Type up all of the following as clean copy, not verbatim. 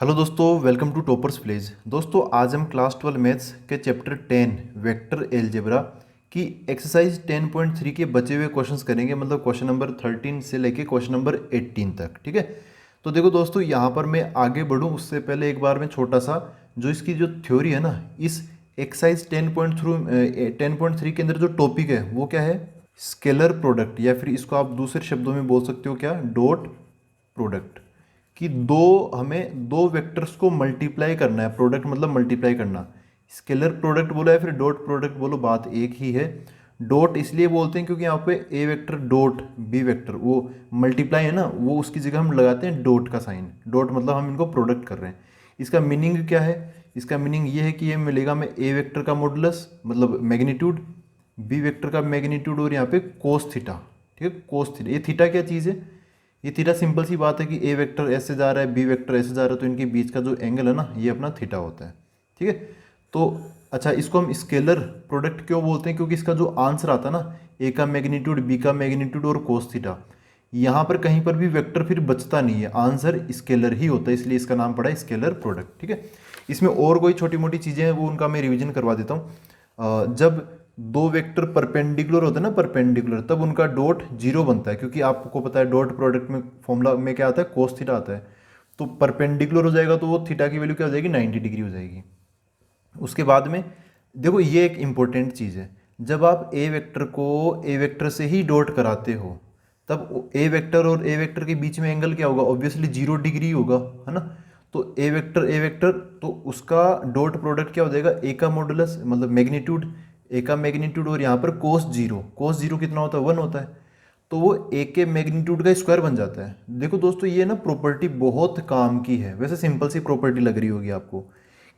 Hello दोस्तों, welcome to toppers village. दोस्तों आज हम क्लास 12 मैथ्स के चैप्टर 10 वेक्टर एलजेब्रा की एक्सरसाइज 10.3 के बचे हुए क्वेश्चंस करेंगे। मतलब क्वेश्चन नंबर 13 से लेके क्वेश्चन नंबर 18 तक। ठीक है, तो देखो दोस्तों, यहाँ पर मैं आगे बढ़ूँ उससे पहले एक बार मैं छोटा सा जो इसकी जो थ्योरी है ना, इस एक्सरसाइज 10.3 के अंदर जो टॉपिक है वो क्या है, स्केलर प्रोडक्ट, या फिर इसको आप दूसरे शब्दों में बोल सकते हो क्या, डॉट प्रोडक्ट। कि हमें दो वेक्टर्स को मल्टीप्लाई करना है। प्रोडक्ट मतलब मल्टीप्लाई करना। स्केलर प्रोडक्ट बोलो या फिर डॉट प्रोडक्ट बोलो, बात एक ही है। डॉट इसलिए बोलते हैं क्योंकि यहाँ पे ए वेक्टर डॉट बी वेक्टर वो मल्टीप्लाई है ना, वो उसकी जगह हम लगाते हैं डॉट का साइन। डॉट मतलब हम इनको प्रोडक्ट कर रहे हैं। इसका मीनिंग क्या है? इसका मीनिंग ये है कि ये मिलेगा हमें ए वेक्टर का मॉडुलस मतलब मैग्नीट्यूड, बी वेक्टर का मैग्नीट्यूड, और यहाँ पे कोस थीटा। ठीक है, कोस थीटा। ये थीटा क्या चीज़ है? ये थीटा सिंपल सी बात है कि ए वेक्टर ऐसे जा रहा है, बी वेक्टर ऐसे जा रहा है, तो इनके बीच का जो एंगल है ना, ये अपना थीटा होता है। ठीक है, तो अच्छा, इसको हम स्केलर प्रोडक्ट क्यों बोलते हैं? क्योंकि इसका जो आंसर आता है ना, ए का मैग्नीट्यूड, बी का मैग्नीट्यूड और कोस थीटा, यहाँ पर कहीं पर भी वेक्टर फिर बचता नहीं है, आंसर स्केलर ही होता है, इसलिए इसका नाम पड़ा है स्केलर प्रोडक्ट। ठीक है, इसमें और कोई छोटी मोटी चीज़ें हैं वो उनका मैं रिवीजन करवा देता हूँ। जब दो वेक्टर परपेंडिकुलर होते हैं ना, परपेंडिकुलर, तब उनका डॉट जीरो बनता है, क्योंकि आपको पता है डॉट प्रोडक्ट में फॉर्मूला में क्या आता है, कोस थीटा आता है। तो परपेंडिकुलर हो जाएगा तो वो थीटा की वैल्यू क्या हो जाएगी, 90 डिग्री हो जाएगी। उसके बाद में देखो, ये एक इंपॉर्टेंट चीज़ है, जब आप ए वेक्टर को ए वेक्टर से ही डॉट कराते हो, तब ए वेक्टर और ए वेक्टर के बीच में एंगल क्या होगा, ऑब्वियसली 0 डिग्री होगा, है ना। तो ए वेक्टर तो उसका डॉट प्रोडक्ट क्या हो जाएगा, ए का मॉडुलस मतलब मैग्नीट्यूड, ए का मैग्नीट्यूड, और यहाँ पर कोस जीरो कितना होता है, 1 होता है। तो वो ए के मैग्नीट्यूड का स्क्वायर बन जाता है। देखो दोस्तों, ये ना प्रॉपर्टी बहुत काम की है। वैसे सिंपल सी प्रॉपर्टी लग रही होगी आपको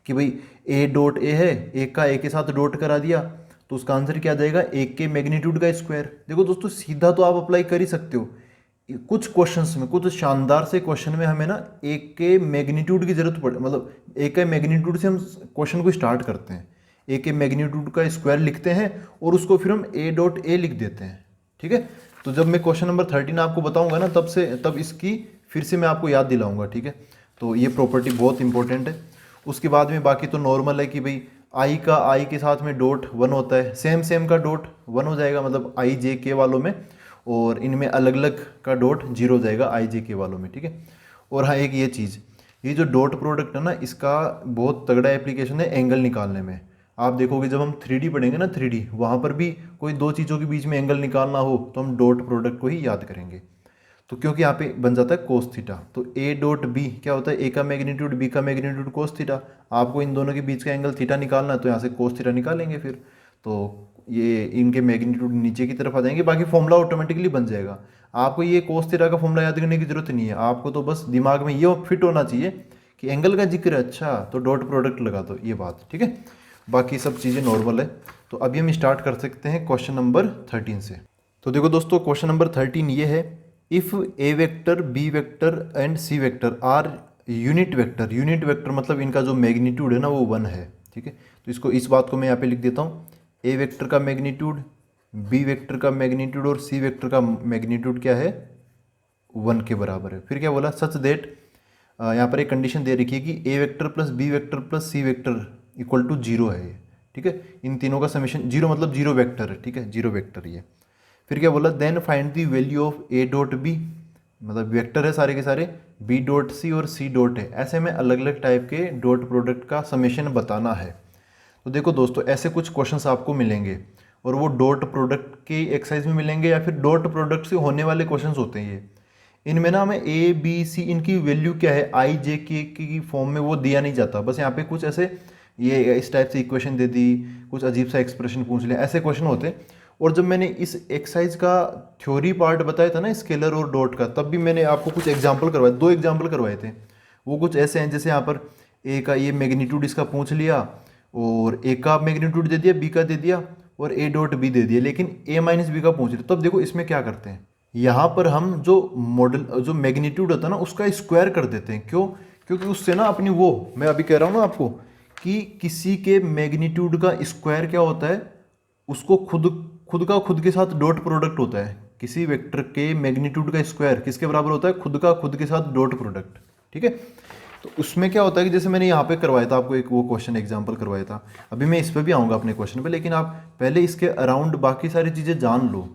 कि भाई ए डॉट ए है, एक का ए के साथ डॉट करा दिया तो उसका आंसर क्या आ जाएगा, एक के मैग्नीट्यूड का स्क्वायर। देखो दोस्तों, सीधा तो आप अप्लाई कर ही सकते हो। कुछ क्वेश्चंस में, कुछ शानदार से क्वेश्चन में हमें ना एक के मैग्नीट्यूड की जरूरत पड़े, मतलब एक के मैग्नीट्यूड से हम क्वेश्चन को स्टार्ट करते हैं, ए के मैग्नीट्यूड का स्क्वायर लिखते हैं और उसको फिर हम ए डॉट ए लिख देते हैं। ठीक है, तो जब मैं क्वेश्चन नंबर 13 आपको बताऊंगा ना, तब इसकी फिर से मैं आपको याद दिलाऊंगा। ठीक है, तो ये प्रॉपर्टी बहुत इंपॉर्टेंट है। उसके बाद में बाकी तो नॉर्मल है कि भाई आई के साथ में डॉट 1 होता है, सेम का डॉट 1 हो जाएगा, मतलब आई जे के वालों में, और इनमें अलग अलग का डॉट 0 हो जाएगा आई जे के वालों में। ठीक है, और हाँ एक ये चीज़, ये जो डॉट प्रोडक्ट है ना, इसका बहुत तगड़ा एप्लीकेशन है एंगल निकालने में। आप देखोगे जब हम 3D पढ़ेंगे ना, 3D वहाँ पर भी कोई दो चीज़ों के बीच में एंगल निकालना हो तो हम डॉट प्रोडक्ट को ही याद करेंगे। तो क्योंकि यहाँ पे बन जाता है कोस थीटा, तो ए डॉट बी क्या होता है, ए का मैग्नीट्यूड बी का मैग्नीट्यूड कोस थीटा। आपको इन दोनों के बीच का एंगल थीटा निकालना है, तो यहाँ से कोस थीटा निकालेंगे फिर। तो ये इनके मैग्नीट्यूड नीचे की तरफ आ जाएंगे, बाकी फॉर्मूला ऑटोमेटिकली बन जाएगा। आपको ये कोस थीटा का फॉर्मूला याद करने की जरूरत नहीं है, आपको तो बस दिमाग में ये फिट होना चाहिए कि एंगल का जिक्र है, अच्छा तो डॉट प्रोडक्ट लगा दो, ये बात। ठीक है, बाकी सब चीज़ें नॉर्मल है। तो अभी हम स्टार्ट कर सकते हैं क्वेश्चन नंबर 13 से। तो देखो दोस्तों, क्वेश्चन नंबर 13 ये है, if A vector B vector and C vector are unit vector मतलब इनका जो मैग्नीट्यूड है ना वो 1 है। ठीक है, तो इसको, इस बात को मैं यहाँ पे लिख देता हूँ, ए वेक्टर का मैग्नीट्यूड, बी वेक्टर का मैग्नीट्यूड और सी वेक्टर का मैग्नीट्यूड क्या है, 1 के बराबर है। फिर क्या बोला, सच दैट, यहाँ पर एक कंडीशन दे रखी है कि A vector plus B vector plus C vector equal to 0 है ये। ठीक है, इन तीनों का समेशन 0 मतलब 0 वेक्टर है। ठीक है, 0 वेक्टर ये। फिर क्या बोला, then find the value of A dot B, मतलब वेक्टर है सारे के सारे, बी डॉट सी और सी डॉट है, ऐसे में अलग अलग टाइप के डॉट प्रोडक्ट का समेशन बताना है। तो देखो दोस्तों, ऐसे कुछ क्वेश्चंस आपको मिलेंगे और वो डॉट प्रोडक्ट के एक्सरसाइज में मिलेंगे या फिर डॉट प्रोडक्ट से होने वाले क्वेश्चंस होते हैं ये। इनमें ना हमें ए बी सी इनकी वैल्यू क्या है, आई जे के की फॉर्म में वो दिया नहीं जाता, बस यहाँ पे कुछ ऐसे ये इस टाइप से इक्वेशन दे दी, कुछ अजीब सा एक्सप्रेशन पूछ लिया, ऐसे क्वेश्चन होते हैं। और जब मैंने इस एक्सरसाइज का थ्योरी पार्ट बताया था ना स्केलर और डॉट का, तब भी मैंने आपको कुछ एग्जाम्पल करवाए, 2 एग्जाम्पल करवाए थे। वो कुछ ऐसे हैं, जैसे यहाँ पर ए का ये मैग्नीट्यूड इसका पूछ लिया और ए का मैग्नीट्यूड दे दिया, बी का दे दिया और ए डॉट बी दे दिया, लेकिन ए माइनस बी का पूछ लिया। तब देखो इसमें क्या करते हैं, यहाँ पर हम जो मॉडल जो मैग्नीट्यूड होता है ना उसका स्क्वायर कर देते हैं। क्यों? क्योंकि उससे ना अपनी वो, मैं अभी कह रहा हूँ ना आपको कि किसी के मैग्नीट्यूड का स्क्वायर क्या होता है, उसको खुद के साथ डॉट प्रोडक्ट होता है। किसी वेक्टर के मैग्नीट्यूड का स्क्वायर किसके बराबर होता है, खुद के साथ डॉट प्रोडक्ट। ठीक है, तो उसमें क्या होता है कि जैसे मैंने यहाँ पे करवाया था आपको एक वो क्वेश्चन एग्जांपल करवाया था, अभी मैं इस पर भी आऊँगा अपने क्वेश्चन पे, लेकिन आप पहले इसके अराउंड बाकी सारी चीज़ें जान लो।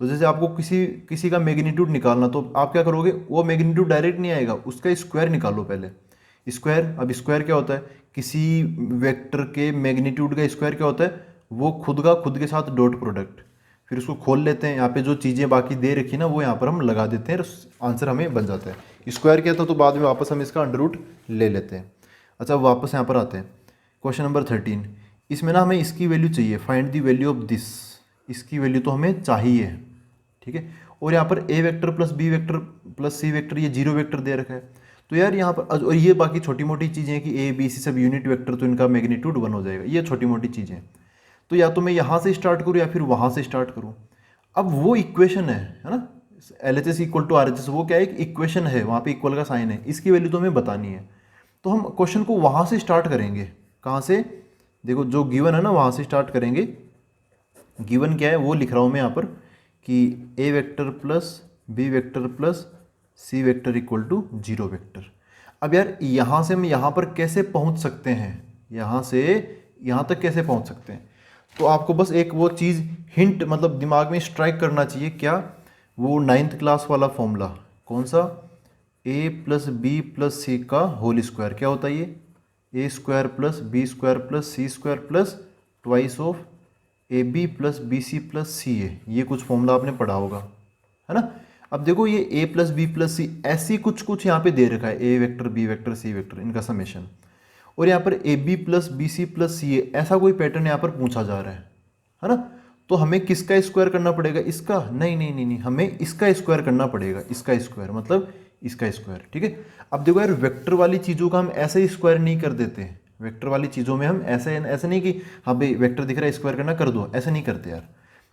तो जैसे आपको किसी किसी का मैग्नीट्यूड निकालना, तो आप क्या करोगे, वो मैग्नीट्यूड डायरेक्ट नहीं आएगा, उसका स्क्वायर निकालो पहले। स्क्वायर, अब स्क्वायर क्या होता है, किसी वेक्टर के मैग्नीट्यूड का स्क्वायर क्या होता है, वो खुद के साथ डॉट प्रोडक्ट। फिर उसको खोल लेते हैं, यहाँ पे जो चीज़ें बाकी दे रखी ना वो यहाँ पर हम लगा देते हैं, आंसर हमें बन जाता है। स्क्वायर क्या था, तो बाद में वापस हम इसका अंडर रूट ले लेते हैं। अच्छा, वापस यहाँ पर आते हैं, क्वेश्चन नंबर 13। इसमें ना हमें इसकी वैल्यू चाहिए, find the value of this. इसकी वैल्यू तो हमें चाहिए, ठीक है। और यहाँ पर A vector plus B vector plus C vector, ये जीरो वेक्टर दे रखा है। तो यार यहाँ पर, और ये बाकी छोटी मोटी चीज़ें हैं कि ए बी सी सब यूनिट वेक्टर, तो इनका मैग्नीट्यूड 1 हो जाएगा, ये छोटी मोटी चीज़ें। तो या तो मैं यहाँ से स्टार्ट करूँ या फिर वहाँ से स्टार्ट करूँ। अब वो इक्वेशन है ना, L H S equal to R H S, वो क्या है, एक इक्वेशन है, वहाँ पे इक्वल का साइन है, इसकी वैल्यू तो हमें बतानी है। तो हम क्वेश्चन को वहाँ से स्टार्ट करेंगे। कहाँ से, देखो जो गिवन है ना वहाँ से स्टार्ट करेंगे। गिवन क्या है वो लिख रहा हूँ मैं यहाँ पर, कि A vector plus B vector plus C vector equal to zero vector. अब यार यहाँ से हम यहाँ पर कैसे पहुँच सकते हैं, यहाँ से यहाँ तक कैसे पहुँच सकते हैं। तो आपको बस एक वो चीज़ हिंट मतलब दिमाग में स्ट्राइक करना चाहिए, क्या, वो 9th क्लास वाला फॉर्मूला, कौन सा, A plus B plus C का होल स्क्वायर, क्या होता है ये, A square plus B square plus C square plus twice of A B plus B C plus C A. ये कुछ फॉर्मूला आपने पढ़ा होगा, है ना। अब देखो ये A plus B plus C, ऐसी कुछ कुछ यहाँ पे दे रखा है, A vector B vector C vector, इनका समेशन। और यहाँ पर A B plus B C plus C A, ऐसा कोई पैटर्न यहाँ पर पूछा जा रहा है ना। तो हमें किसका स्क्वायर करना पड़ेगा, इसका, नहीं नहीं नहीं नहीं, हमें इसका स्क्वायर करना पड़ेगा, इसका स्क्वायर मतलब इसका स्क्वायर, ठीक है। अब देखो यार वेक्टर वाली चीज़ों का हम ऐसे ही स्क्वायर नहीं कर देते हैं, वेक्टर वाली चीज़ों में हम ऐसे ऐसे नहीं कि हाँ भाई वेक्टर दिख रहा है स्क्वायर करना कर दो, ऐसे नहीं करते यार।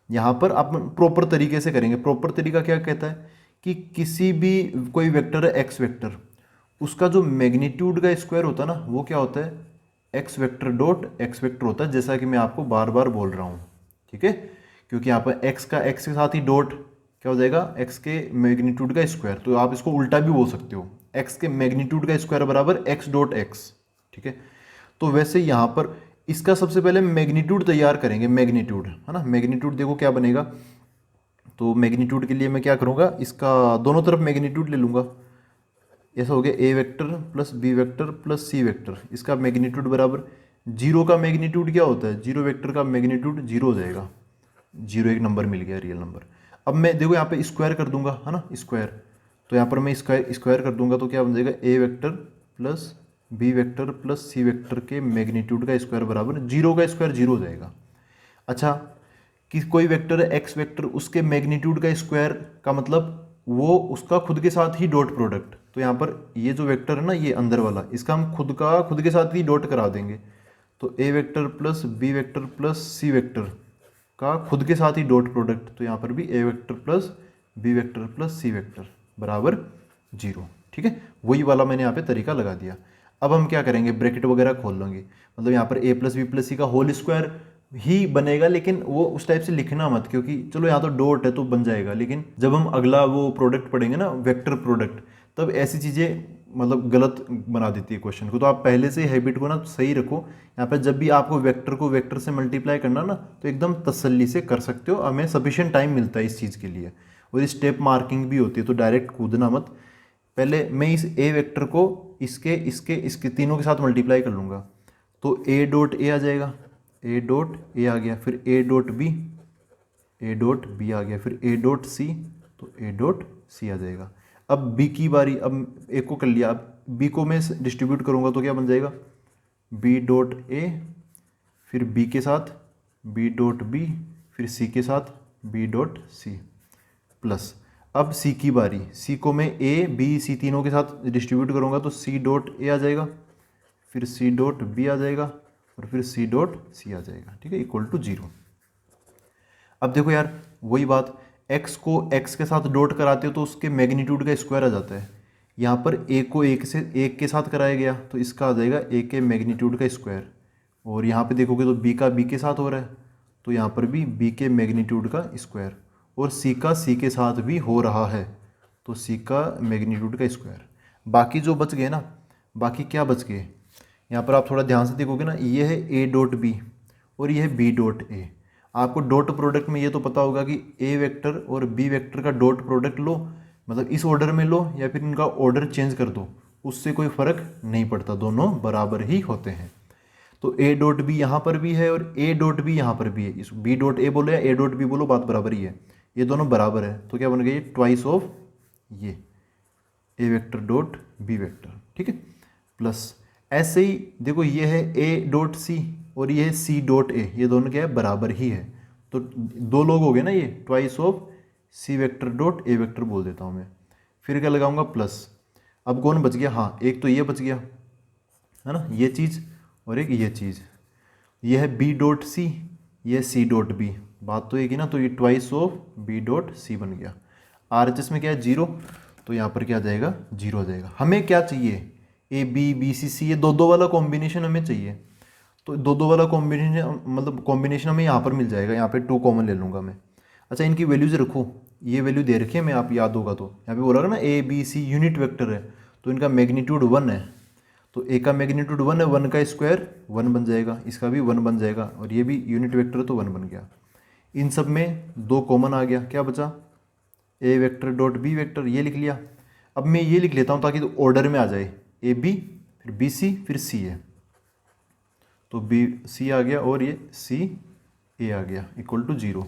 यहाँ पर आप प्रॉपर तरीके से करेंगे। प्रॉपर तरीका क्या कहता है कि किसी भी कोई वेक्टर है एक्स वेक्टर, उसका जो मैग्नीट्यूड का स्क्वायर होता है ना वो क्या होता है, X vector dot x vector होता है, जैसा कि मैं आपको बार बार बोल रहा हूँ, ठीक है। क्योंकि यहाँ पर एक्स का एक्स के साथ ही डॉट क्या हो जाएगा, एक्स के मैग्नीट्यूड का स्क्वायर। तो आप इसको उल्टा भी बोल सकते हो, एक्स के मैग्नीट्यूड का स्क्वायर बराबर एक्स डॉट एक्स, ठीक है। तो वैसे यहाँ पर इसका सबसे पहले मैग्नीट्यूड तैयार करेंगे, मैग्नीट्यूड, है ना। मैग्नीट्यूड देखो क्या बनेगा, तो मैग्नीट्यूड के लिए मैं क्या करूँगा, इसका दोनों तरफ मैग्नीट्यूड ले लूँगा। ऐसा हो गया A vector plus B vector plus C vector, इसका मैग्नीट्यूड बराबर जीरो का मैग्नीट्यूड क्या होता है, जीरो वेक्टर का मैग्नीट्यूड जीरो हो जाएगा, जीरो एक नंबर मिल गया रियल नंबर। अब मैं देखो यहाँ पे स्क्वायर कर दूंगा, है ना, स्क्वायर। तो यहाँ पर मैं स्क्वायर कर दूंगा तो क्या बन जाएगा, A vector plus B vector plus C vector के मैग्नीट्यूड का स्क्वायर बराबर जीरो का स्क्वायर जीरो हो जाएगा। अच्छा, कि कोई वेक्टर है एक्स वेक्टर, उसके मैग्नीट्यूड का स्क्वायर का मतलब वो उसका खुद के साथ ही डॉट प्रोडक्ट। तो यहाँ पर ये जो वेक्टर है ना ये अंदर वाला, इसका हम खुद के साथ ही डॉट करा देंगे। तो A vector plus B vector plus C vector का खुद के साथ ही डॉट प्रोडक्ट, तो यहाँ पर भी A vector plus B vector plus C vector बराबर जीरो, ठीक है। वही वाला मैंने यहाँ पे तरीका लगा दिया। अब हम क्या करेंगे, ब्रैकेट वगैरह खोल लेंगे, मतलब यहाँ पर ए प्लस बी प्लस सी का होल स्क्वायर ही बनेगा, लेकिन वो उस टाइप से लिखना मत, क्योंकि चलो यहाँ तो डॉट है तो बन जाएगा, लेकिन जब हम अगला वो प्रोडक्ट पढ़ेंगे ना, वेक्टर प्रोडक्ट, तब ऐसी चीज़ें मतलब गलत बना देती है क्वेश्चन को। तो आप पहले से हैबिट को ना सही रखो। यहाँ पर जब भी आपको वेक्टर से मल्टीप्लाई करना ना, तो एकदम तसल्ली से कर सकते हो, हमें सफिशिएंट टाइम मिलता है इस चीज़ के लिए, और स्टेप मार्किंग भी होती है, तो डायरेक्ट कूदना मत। पहले मैं इस ए वेक्टर को इसके तीनों के साथ मल्टीप्लाई कर लूँगा, तो ए डॉट ए आ जाएगा, ए डॉट ए आ गया, फिर ए डॉट बी आ गया, फिर ए डॉट सी, तो ए डॉट सी आ जाएगा। अब बी की बारी, अब ए को कर लिया, अब बी को मैं डिस्ट्रीब्यूट करूँगा तो क्या बन जाएगा, बी डॉट ए, फिर बी के साथ बी डॉट बी, फिर सी के साथ बी डॉट सी प्लस। अब सी की बारी, सी को मैं ए बी सी तीनों के साथ डिस्ट्रीब्यूट करूँगा तो सी डॉट ए आ जाएगा, फिर सी डॉट बी आ जाएगा, और फिर सी डॉट सी आ जाएगा, ठीक है, इक्वल टू जीरो। अब देखो यार वही बात, x को x के साथ डॉट कराते हो तो उसके मैग्नीट्यूड का स्क्वायर आ जाता है। यहाँ पर a को एक के साथ कराया गया तो इसका आ जाएगा a के मैग्नीट्यूड का स्क्वायर, और यहाँ पे देखोगे तो b का b के साथ हो रहा है, तो यहाँ पर भी b के मैग्नीट्यूड का स्क्वायर, और c का c के साथ भी हो रहा है, तो c का मैग्नीट्यूड का स्क्वायर। बाकी जो बच गए ना, बाकी क्या बच गए, यहाँ पर आप थोड़ा ध्यान से देखोगे ना, ये है ए डॉट बी और ये है बी डॉट ए। आपको डॉट प्रोडक्ट में ये तो पता होगा कि ए वेक्टर और बी वेक्टर का डॉट प्रोडक्ट लो, मतलब इस ऑर्डर में लो या फिर इनका ऑर्डर चेंज कर दो, उससे कोई फ़र्क नहीं पड़ता, दोनों बराबर ही होते हैं। तो ए डॉट बी यहाँ पर भी है और ए डॉट बी यहाँ पर भी है, इस बी डॉट ए बोलो या ए डॉट बी बोलो, बात बराबर ही है, ये दोनों बराबर है। तो क्या बन गया, ये ट्वाइस ऑफ ये ए वेक्टर डॉट बी वेक्टर, ठीक है। प्लस ऐसे ही देखो, ये है ए डॉट सी और ये है सी डॉट ए, ये दोनों क्या है, बराबर ही है। तो दो लोग हो गए ना, ये twice of C vector dot A vector बोल देता हूँ मैं। फिर क्या लगाऊंगा, प्लस। अब कौन बच गया, हाँ एक तो ये बच गया है ना, ये चीज़, और एक ये चीज़, ये है बी डॉट सी, ये सी डॉट बी, बात तो एक ही ना। तो ये twice of B dot C बन गया। RHS में क्या है, 0, तो यहाँ पर क्या आ जाएगा, 0 आ जाएगा। हमें क्या चाहिए, ए बी बी सी सी, ये दो दो वाला कॉम्बिनेशन हमें चाहिए। तो दो दो वाला कॉम्बिनेशन, मतलब कॉम्बिनेशन हमें यहाँ पर मिल जाएगा, यहाँ पे 2 कॉमन ले लूँगा मैं। अच्छा, इनकी वैल्यूज रखो, ये वैल्यू दे रखी है मैं, आप याद होगा तो यहाँ पे बोला ना A B C unit vector है, तो इनका मैग्नीट्यूड 1 है, तो ए का मैग्नीट्यूड 1 है, 1 का स्क्वायर 1 बन जाएगा, इसका भी 1 बन जाएगा, और ये भी यूनिट वेक्टर है तो 1 बन गया। इन सब में 2 कॉमन आ गया, क्या बचा, ए वेक्टर डॉट बी वेक्टर, ये लिख लिया। अब मैं ये लिख लेता हूँ ताकि तो ऑर्डर में आ जाए, ए बी फिर बी सी फिर सी है, तो बी सी आ गया और ये सी ए आ गया, इक्वल टू 0।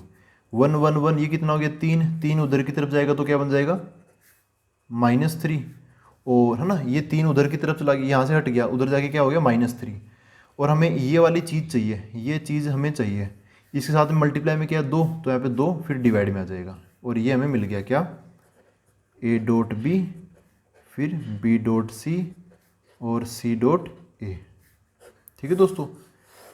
1 1 1, ये कितना हो गया, 3 3 उधर की तरफ जाएगा तो क्या बन जाएगा, -3, और है ना, ये 3 उधर की तरफ चला गया, यहाँ से हट गया, उधर जाके क्या हो गया, -3। और हमें ये वाली चीज़ चाहिए, ये चीज़ हमें चाहिए, इसके साथ में मल्टीप्लाई में क्या है, 2, तो यहाँ पे 2 फिर डिवाइड में आ जाएगा, और ये हमें मिल गया क्या, ए डॉट बी फिर बी डॉट सी और सी डॉट ए। ठीक है दोस्तों,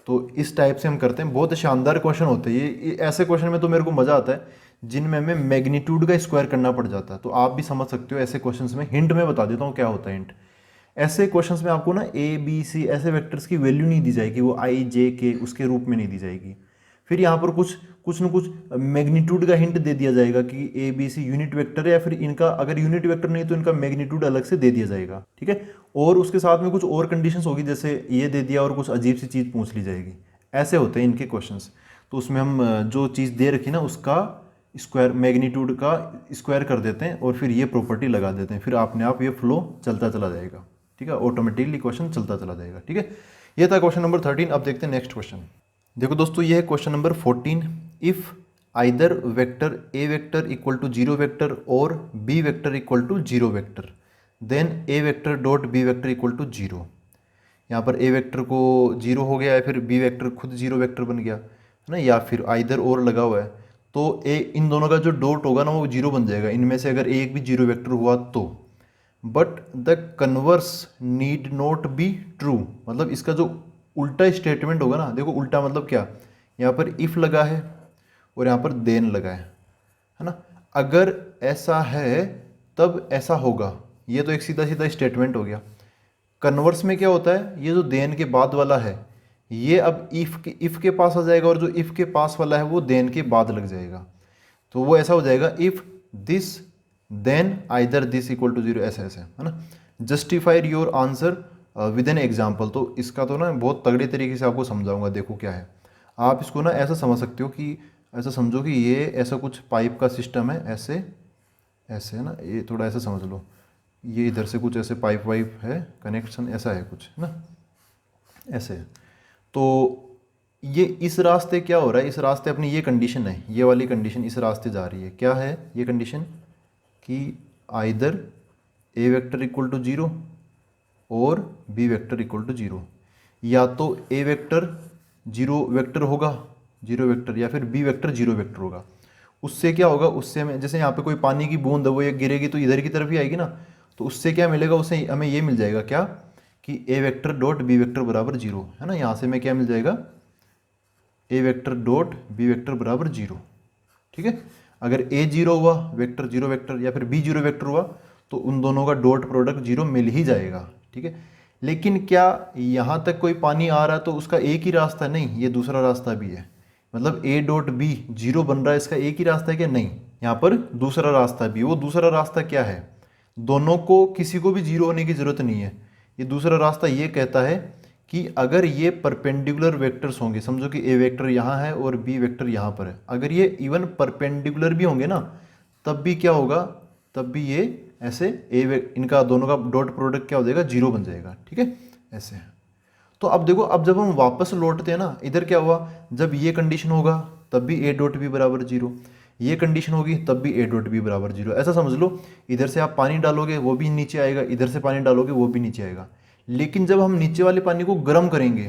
तो इस टाइप से हम करते हैं, बहुत शानदार क्वेश्चन होते हैं ये ऐसे क्वेश्चन में तो मेरे को मज़ा आता है जिनमें हमें मैग्नीट्यूड का स्क्वायर करना पड़ जाता है। तो आप भी समझ सकते हो ऐसे क्वेश्चंस में। हिंट में बता देता हूँ क्या होता है हिंट। ऐसे क्वेश्चंस में आपको ना ए बी सी ऐसे वेक्टर्स की वैल्यू नहीं दी जाएगी, वो आई जे के उसके रूप में नहीं दी जाएगी। फिर यहाँ पर कुछ न कुछ मैग्नीट्यूड का हिंट दे दिया जाएगा कि A B C unit vector है, या फिर इनका अगर यूनिट वेक्टर नहीं तो इनका मैग्नीट्यूड अलग से दे दिया जाएगा। ठीक है, और उसके साथ में कुछ और कंडीशंस होगी, जैसे ये दे दिया और कुछ अजीब सी चीज़ पूछ ली जाएगी। ऐसे होते हैं इनके क्वेश्चंस। तो उसमें हम जो चीज़ दे रखी ना उसका स्क्वायर, मैग्नीट्यूड का स्क्वायर कर देते हैं और फिर ये प्रॉपर्टी लगा देते हैं, फिर अपने आप ये फ्लो चलता चला जाएगा। ठीक है, ऑटोमेटिकली क्वेश्चन चलता चला जाएगा। ठीक है, ये था क्वेश्चन नंबर 13। अब देखते हैं नेक्स्ट क्वेश्चन। देखो दोस्तों, ये है question number 14। If either vector A vector equal to 0 vector और B vector equal to 0 vector, then A vector dot B vector equal to 0। यहाँ पर ए वेक्टर को 0 हो गया है, फिर बी वेक्टर खुद 0 वेक्टर बन गया है ना, या फिर आइदर और लगा हुआ है, तो ए इन दोनों का जो डॉट होगा ना वो 0 बन जाएगा, इनमें से अगर एक भी 0 वेक्टर हुआ तो। But the converse need not be true, मतलब इसका जो उल्टा स्टेटमेंट होगा ना, देखो उल्टा मतलब क्या, यहाँ पर इफ़ लगा है और यहाँ पर देन लगा है ना, अगर ऐसा है तब ऐसा होगा, ये तो एक सीधा सीधा स्टेटमेंट हो गया। कन्वर्स में क्या होता है, ये जो देन के बाद वाला है ये अब इफ़ के पास आ जाएगा, और जो इफ़ के पास वाला है वो देन के बाद लग जाएगा, तो वो ऐसा हो जाएगा if this then either this equal to 0, ऐसा ऐसा है ना। Justified your answer with an example, तो इसका तो ना बहुत तगड़े तरीके से आपको समझाऊंगा। देखो क्या है, आप इसको ना ऐसा समझ सकते हो कि ऐसा समझो कि ये ऐसा कुछ पाइप का सिस्टम है, ऐसे ऐसे है ना, ये थोड़ा ऐसे समझ लो, ये इधर से कुछ ऐसे पाइप वाइप है, कनेक्शन ऐसा है कुछ है ना, ऐसे। तो ये इस रास्ते क्या हो रहा है, इस रास्ते अपनी ये कंडीशन है, ये वाली कंडीशन इस रास्ते जा रही है। क्या है ये कंडीशन कि either A vector equal to 0 और बी वेक्टर इक्वल टू 0, या तो ए वेक्टर 0 वेक्टर होगा, 0 वेक्टर, या फिर बी वेक्टर 0 वेक्टर होगा। उससे क्या होगा, उससे हमें जैसे यहाँ पे कोई पानी की बूंद है वो ये गिरेगी तो इधर की तरफ ही आएगी ना, तो उससे क्या मिलेगा, उससे हमें ये मिल जाएगा क्या कि A vector dot B vector बराबर 0 है ना। यहाँ से हमें क्या मिल जाएगा, A vector dot B vector बराबर 0। ठीक है, अगर ए 0 हुआ वेक्टर 0 वेक्टर, या फिर बी 0 वेक्टर हुआ, तो उन दोनों का डॉट प्रोडक्ट 0 मिल ही जाएगा। ठीक है, लेकिन क्या यहाँ तक कोई पानी आ रहा है तो उसका एक ही रास्ता नहीं, ये दूसरा रास्ता भी है, मतलब ए डॉट बी 0 बन रहा है, इसका एक ही रास्ता है क्या, नहीं, यहाँ पर दूसरा रास्ता भी। वो दूसरा रास्ता क्या है, दोनों को किसी को भी 0 होने की ज़रूरत नहीं है, ये दूसरा रास्ता ये कहता है कि अगर ये परपेंडिकुलर वेक्टर्स होंगे, समझो कि ए वेक्टर यहाँ है और बी वेक्टर यहाँ पर है, अगर ये इवन परपेंडिकुलर भी होंगे ना, तब भी क्या होगा, तब भी ये ऐसे इनका दोनों का डॉट प्रोडक्ट क्या हो जाएगा, जीरो बन जाएगा। ठीक है, ऐसे। तो अब देखो, अब जब हम वापस लौटते हैं ना, इधर क्या हुआ, जब ये कंडीशन होगा तब भी ए डॉट बी बराबर जीरो, ये कंडीशन होगी तब भी ए डॉट बी बराबर जीरो। ऐसा समझ लो, इधर से आप पानी डालोगे वो भी नीचे आएगा, इधर से पानी डालोगे वो भी नीचे आएगा। लेकिन जब हम नीचे वाले पानी को गर्म करेंगे,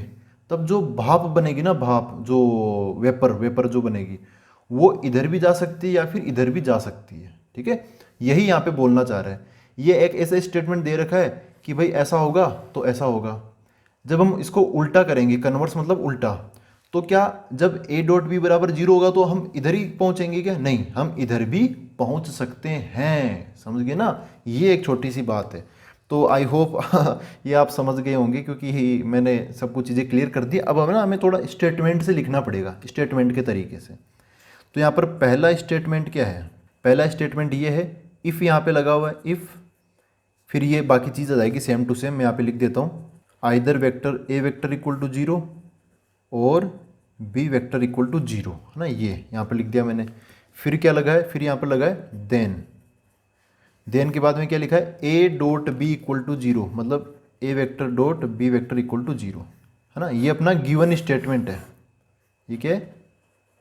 तब जो भाप बनेगी ना, भाप जो वेपर वेपर जो बनेगी, वो इधर भी जा सकती है या फिर इधर भी जा सकती है। ठीक है, यही यहाँ पे बोलना चाह रहा है। ये एक ऐसा स्टेटमेंट दे रखा है कि भाई ऐसा होगा तो ऐसा होगा। जब हम इसको उल्टा करेंगे, कन्वर्स मतलब उल्टा, तो क्या जब ए डॉट बी बराबर जीरो होगा तो हम इधर ही पहुंचेंगे क्या? नहीं, हम इधर भी पहुंच सकते हैं। समझ गए ना, ये एक छोटी सी बात है। तो आई होप ये आप समझ गए होंगे, क्योंकि मैंने सब कुछ चीज़ें क्लियर कर दी। अब हमें ना हमें थोड़ा स्टेटमेंट से लिखना पड़ेगा, स्टेटमेंट के तरीके से। तो यहाँ पर पहला स्टेटमेंट क्या है? पहला स्टेटमेंट ये है, इफ़ यहाँ पे लगा हुआ है, इफ़, फिर ये बाकी चीज़ आ जाएगी सेम टू सेम। मैं यहाँ पे लिख देता हूँ, either vector A vector equal to zero और B vector equal to zero, है ना, ये यहाँ पे लिख दिया मैंने। फिर क्या लगा है? फिर यहाँ पर लगा है देन। देन के बाद में क्या लिखा है? A dot B equal to zero, मतलब A vector dot B vector equal to zero, है ना। ये अपना गिवन स्टेटमेंट है। ये क्या है?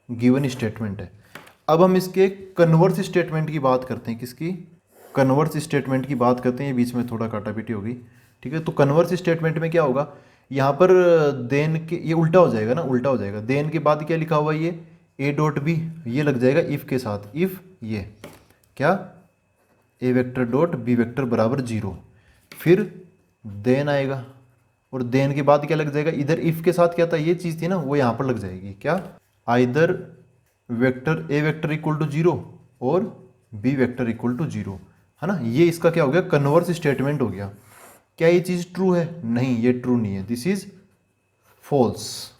गिवन स्टेटमेंट है। अब हम इसके कन्वर्स स्टेटमेंट की बात करते हैं। किसकी? कन्वर्स स्टेटमेंट की बात करते हैं। ये बीच में थोड़ा काटापीटी होगी, ठीक है। तो कन्वर्स स्टेटमेंट में क्या होगा, यहाँ पर देन के, ये उल्टा हो जाएगा ना, उल्टा हो जाएगा। देन के बाद क्या लिखा हुआ है? ये ए डॉट बी, ये लग जाएगा इफ़ के साथ। इफ़ ये क्या, ए वेक्टर डॉट बी वेक्टर बराबर जीरो, फिर देन आएगा, और देन के बाद क्या लग जाएगा? इधर इफ़ के साथ क्या था, ये चीज़ थी ना, वो यहाँ पर लग जाएगी। क्या? Either vector A vector equal to zero और B vector equal to zero, है ना। ये इसका क्या हो गया? कन्वर्स स्टेटमेंट हो गया। क्या ये चीज़ ट्रू है? नहीं, ये ट्रू नहीं है, दिस इज फॉल्स,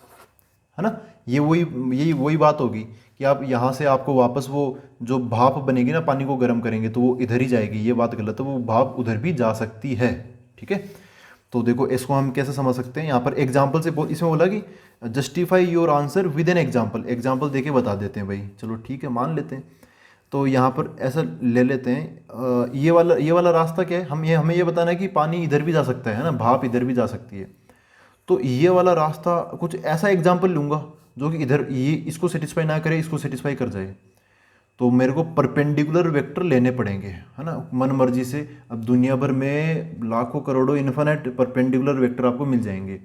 है ना। ये यही वही बात होगी कि आप यहाँ से आपको वापस वो जो भाप बनेगी ना, पानी को गर्म करेंगे तो वो इधर ही जाएगी, ये बात गलत है। वो भाप उधर भी जा सकती है। ठीक है, तो देखो इसको हम कैसे समझ सकते हैं। यहाँ पर एग्जाम्पल से इसमें बोला कि justify your answer with an example. Example देके बता देते हैं भाई, चलो ठीक है, मान लेते हैं। तो यहाँ पर ऐसा ले लेते हैं, ये वाला रास्ता क्या है, हमें ये बताना है कि पानी इधर भी जा सकता है ना, भाप इधर भी जा सकती है। तो ये वाला रास्ता कुछ ऐसा एग्जाम्पल लूँगा जो कि इधर ये इसको सेटिस्फाई ना करे, इसको सेटिस्फाई कर जाए। तो मेरे को परपेंडिकुलर वेक्टर लेने पड़ेंगे, है ना, मन मर्जी से। अब दुनिया भर में लाखों करोड़ों इन्फिनिट परपेंडिकुलर वेक्टर आपको मिल जाएंगे।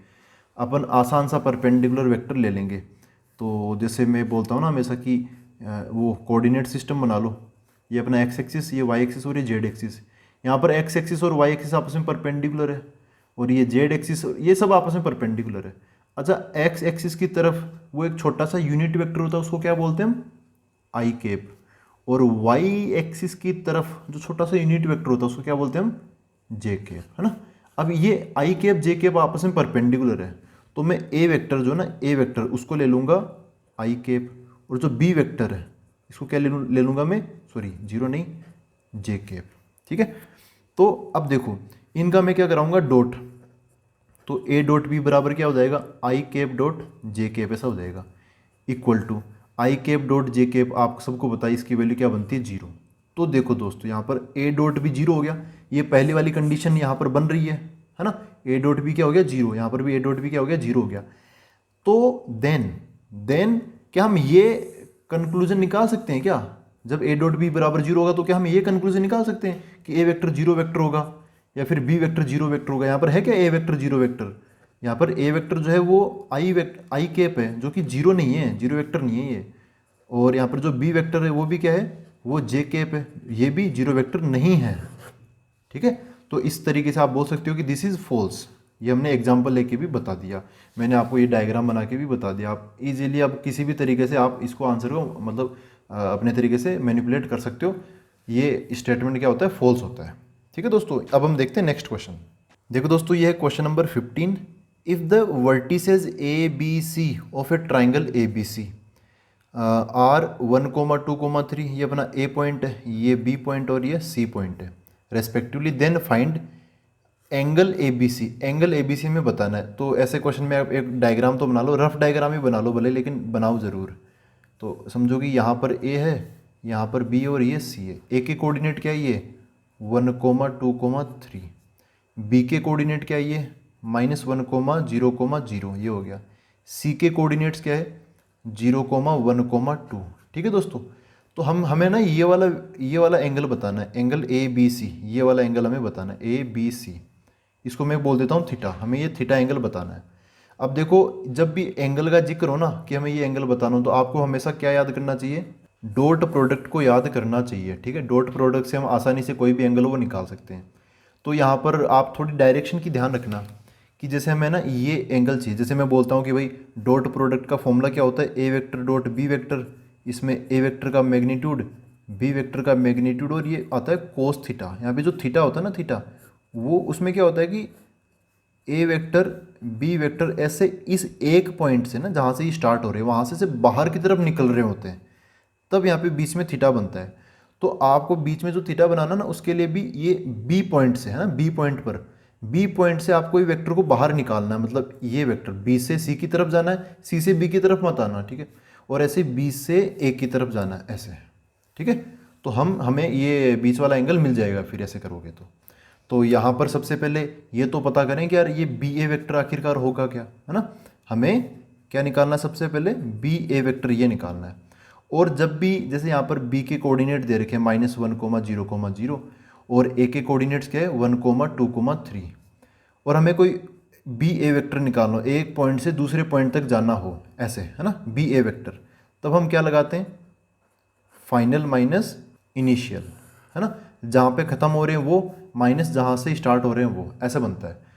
अपन आसान सा परपेंडिकुलर वेक्टर ले लेंगे। तो जैसे मैं बोलता हूँ ना हमेशा कि वो कोऑर्डिनेट सिस्टम बना लो। ये अपना एक्स एक्सिस, ये वाई एक्सिस और ये जेड एक्सिस। यहाँ पर एक्स एक्सिस और वाई एक्सिस आपस में परपेंडिकुलर है, और ये जेड एक्सिस, ये सब आपस में परपेंडिकुलर है। अच्छा, एक्स एक्सिस की तरफ वो एक छोटा सा यूनिट वेक्टर होता है, उसको क्या बोलते हैं हम? आई कैप। और वाई एक्सिस की तरफ जो छोटा सा यूनिट वेक्टर होता है उसको क्या बोलते हैं हम? जे कैप, है ना। अब ये आई कैप जे कैप आपस में परपेंडिकुलर है, तो मैं ए वेक्टर जो ना, ए वेक्टर उसको ले लूँगा आई कैप, और जो बी वेक्टर है इसको क्या ले लूँगा मैं, सॉरी जीरो नहीं, जे कैप। ठीक है, तो अब देखो इनका मैं क्या कराऊंगा, डॉट। तो ए डॉट बी बराबर क्या हो जाएगा? I cap dot J cap, ऐसा हो जाएगा। Equal to I cap dot J cap, आप सबको बताइए इसकी वैल्यू क्या बनती है? जीरो। तो देखो दोस्तों, यहाँ पर ए डॉट भी जीरो हो गया, ये पहले वाली कंडीशन यहाँ पर बन रही है ना। ए डॉट भी क्या हो गया? जीरो। यहाँ पर भी ए डॉट भी क्या हो गया? जीरो हो गया। तो देन क्या हम ये कंक्लूजन निकाल सकते हैं क्या? जब ए डॉट बी बराबर जीरो होगा तो क्या हम ये कंक्लूजन निकाल सकते हैं कि ए वेक्टर जीरो वेक्टर होगा या फिर बी वेक्टर जीरो वेक्टर होगा? यहाँ पर है क्या ए वेक्टर जीरो वेक्टर? यहाँ पर ए वेक्टर जो है वो आई कैप है, जो कि जीरो नहीं है, जीरो वेक्टर नहीं है ये। और यहाँ पर जो बी वेक्टर है वो भी क्या है? वो जे कैप है, ये भी जीरो वेक्टर नहीं है। ठीक है, तो इस तरीके से आप बोल सकते हो कि दिस इज़ फॉल्स। ये हमने एग्जाम्पल लेके भी बता दिया, मैंने आपको ये डायग्राम बना के भी बता दिया। आप इजीली अब किसी भी तरीके से आप इसको आंसर को मतलब अपने तरीके से मैनिपुलेट कर सकते हो। ये स्टेटमेंट क्या होता है? फॉल्स होता है। ठीक है दोस्तों, अब हम देखते हैं नेक्स्ट क्वेश्चन। देखो दोस्तों, ये है question number 15। If the vertices A B C of a triangle A B C are 1,2,3, ये अपना ए पॉइंट है, ये बी पॉइंट और ये सी पॉइंट है respectively, then find angle A B C में बताना है। तो ऐसे क्वेश्चन में आप एक डायग्राम तो बना लो, रफ डायग्राम ही बना लो भले, लेकिन बनाओ ज़रूर। तो समझो कि यहाँ पर ए है, यहाँ पर बी और ये सी है। ए के कोऑर्डिनेट क्या है ये 1,2,3। बी के कोऑर्डिनेट क्या है ये -1,0,0 ये हो गया। सी के कोऑर्डिनेट्स क्या है 0,1,2। ठीक है दोस्तों, तो हमें ना ये वाला एंगल बताना है, एंगल ए बी सी, ये वाला एंगल हमें बताना है ए बी सी। इसको मैं बोल देता हूँ थीटा, हमें ये थीटा एंगल बताना है। अब देखो, जब भी एंगल का जिक्र हो ना कि हमें ये एंगल बताना हो, तो आपको हमेशा क्या याद करना चाहिए, डॉट प्रोडक्ट को याद करना चाहिए। ठीक है, डॉट प्रोडक्ट से हम आसानी से कोई भी एंगल वो निकाल सकते हैं। तो यहाँ पर आप थोड़ी डायरेक्शन की ध्यान रखना कि जैसे हमें ना ये एंगल चाहिए, जैसे मैं बोलता हूँ कि भाई डॉट प्रोडक्ट का फॉर्मूला क्या होता है, A vector dot B vector. इसमें ए वेक्टर का मैग्नीट्यूड, बी वेक्टर का मैग्नीट्यूड, और ये आता है कोस थीटा। यहाँ पे जो थीटा होता है ना, थीटा, वो उसमें क्या होता है कि ए वेक्टर बी वेक्टर ऐसे इस एक पॉइंट से ना, जहाँ से ये स्टार्ट हो रहे हैं वहाँ से बाहर की तरफ निकल रहे होते हैं, तब यहाँ पे बीच में थीटा बनता है। तो आपको बीच में जो थीटा बनाना ना, उसके लिए भी ये बी पॉइंट से है ना, बी पॉइंट पर, बी पॉइंट से आपको ये वेक्टर को बाहर निकालना है। मतलब ये वेक्टर बी से सी की तरफ जाना है, सी से बी की तरफ मत आना। ठीक है, और ऐसे बी से ए की तरफ जाना है ऐसे। ठीक है, तो हमें ये बीच वाला एंगल मिल जाएगा फिर ऐसे करोगे तो यहाँ पर सबसे पहले ये तो पता करें कि यार ये बी ए वेक्टर आखिरकार होगा क्या, है ना। हमें क्या निकालना है, सबसे पहले बी ए वेक्टर ये निकालना है। और जब भी जैसे यहाँ पर बी के कोऑर्डिनेट दे रखे हैं -1,0,0 और ए के कोऑर्डिनेट्स क्या है 1,2,3, और हमें कोई बी ए वेक्टर निकालना हो, एक पॉइंट से दूसरे पॉइंट तक जाना हो ऐसे, है ना, बी ए वेक्टर, तब हम क्या लगाते हैं, फाइनल माइनस इनिशियल, है ना। जहाँ पे ख़त्म हो रहे हैं वो माइनस जहाँ से स्टार्ट हो रहे हैं वो, ऐसा बनता है।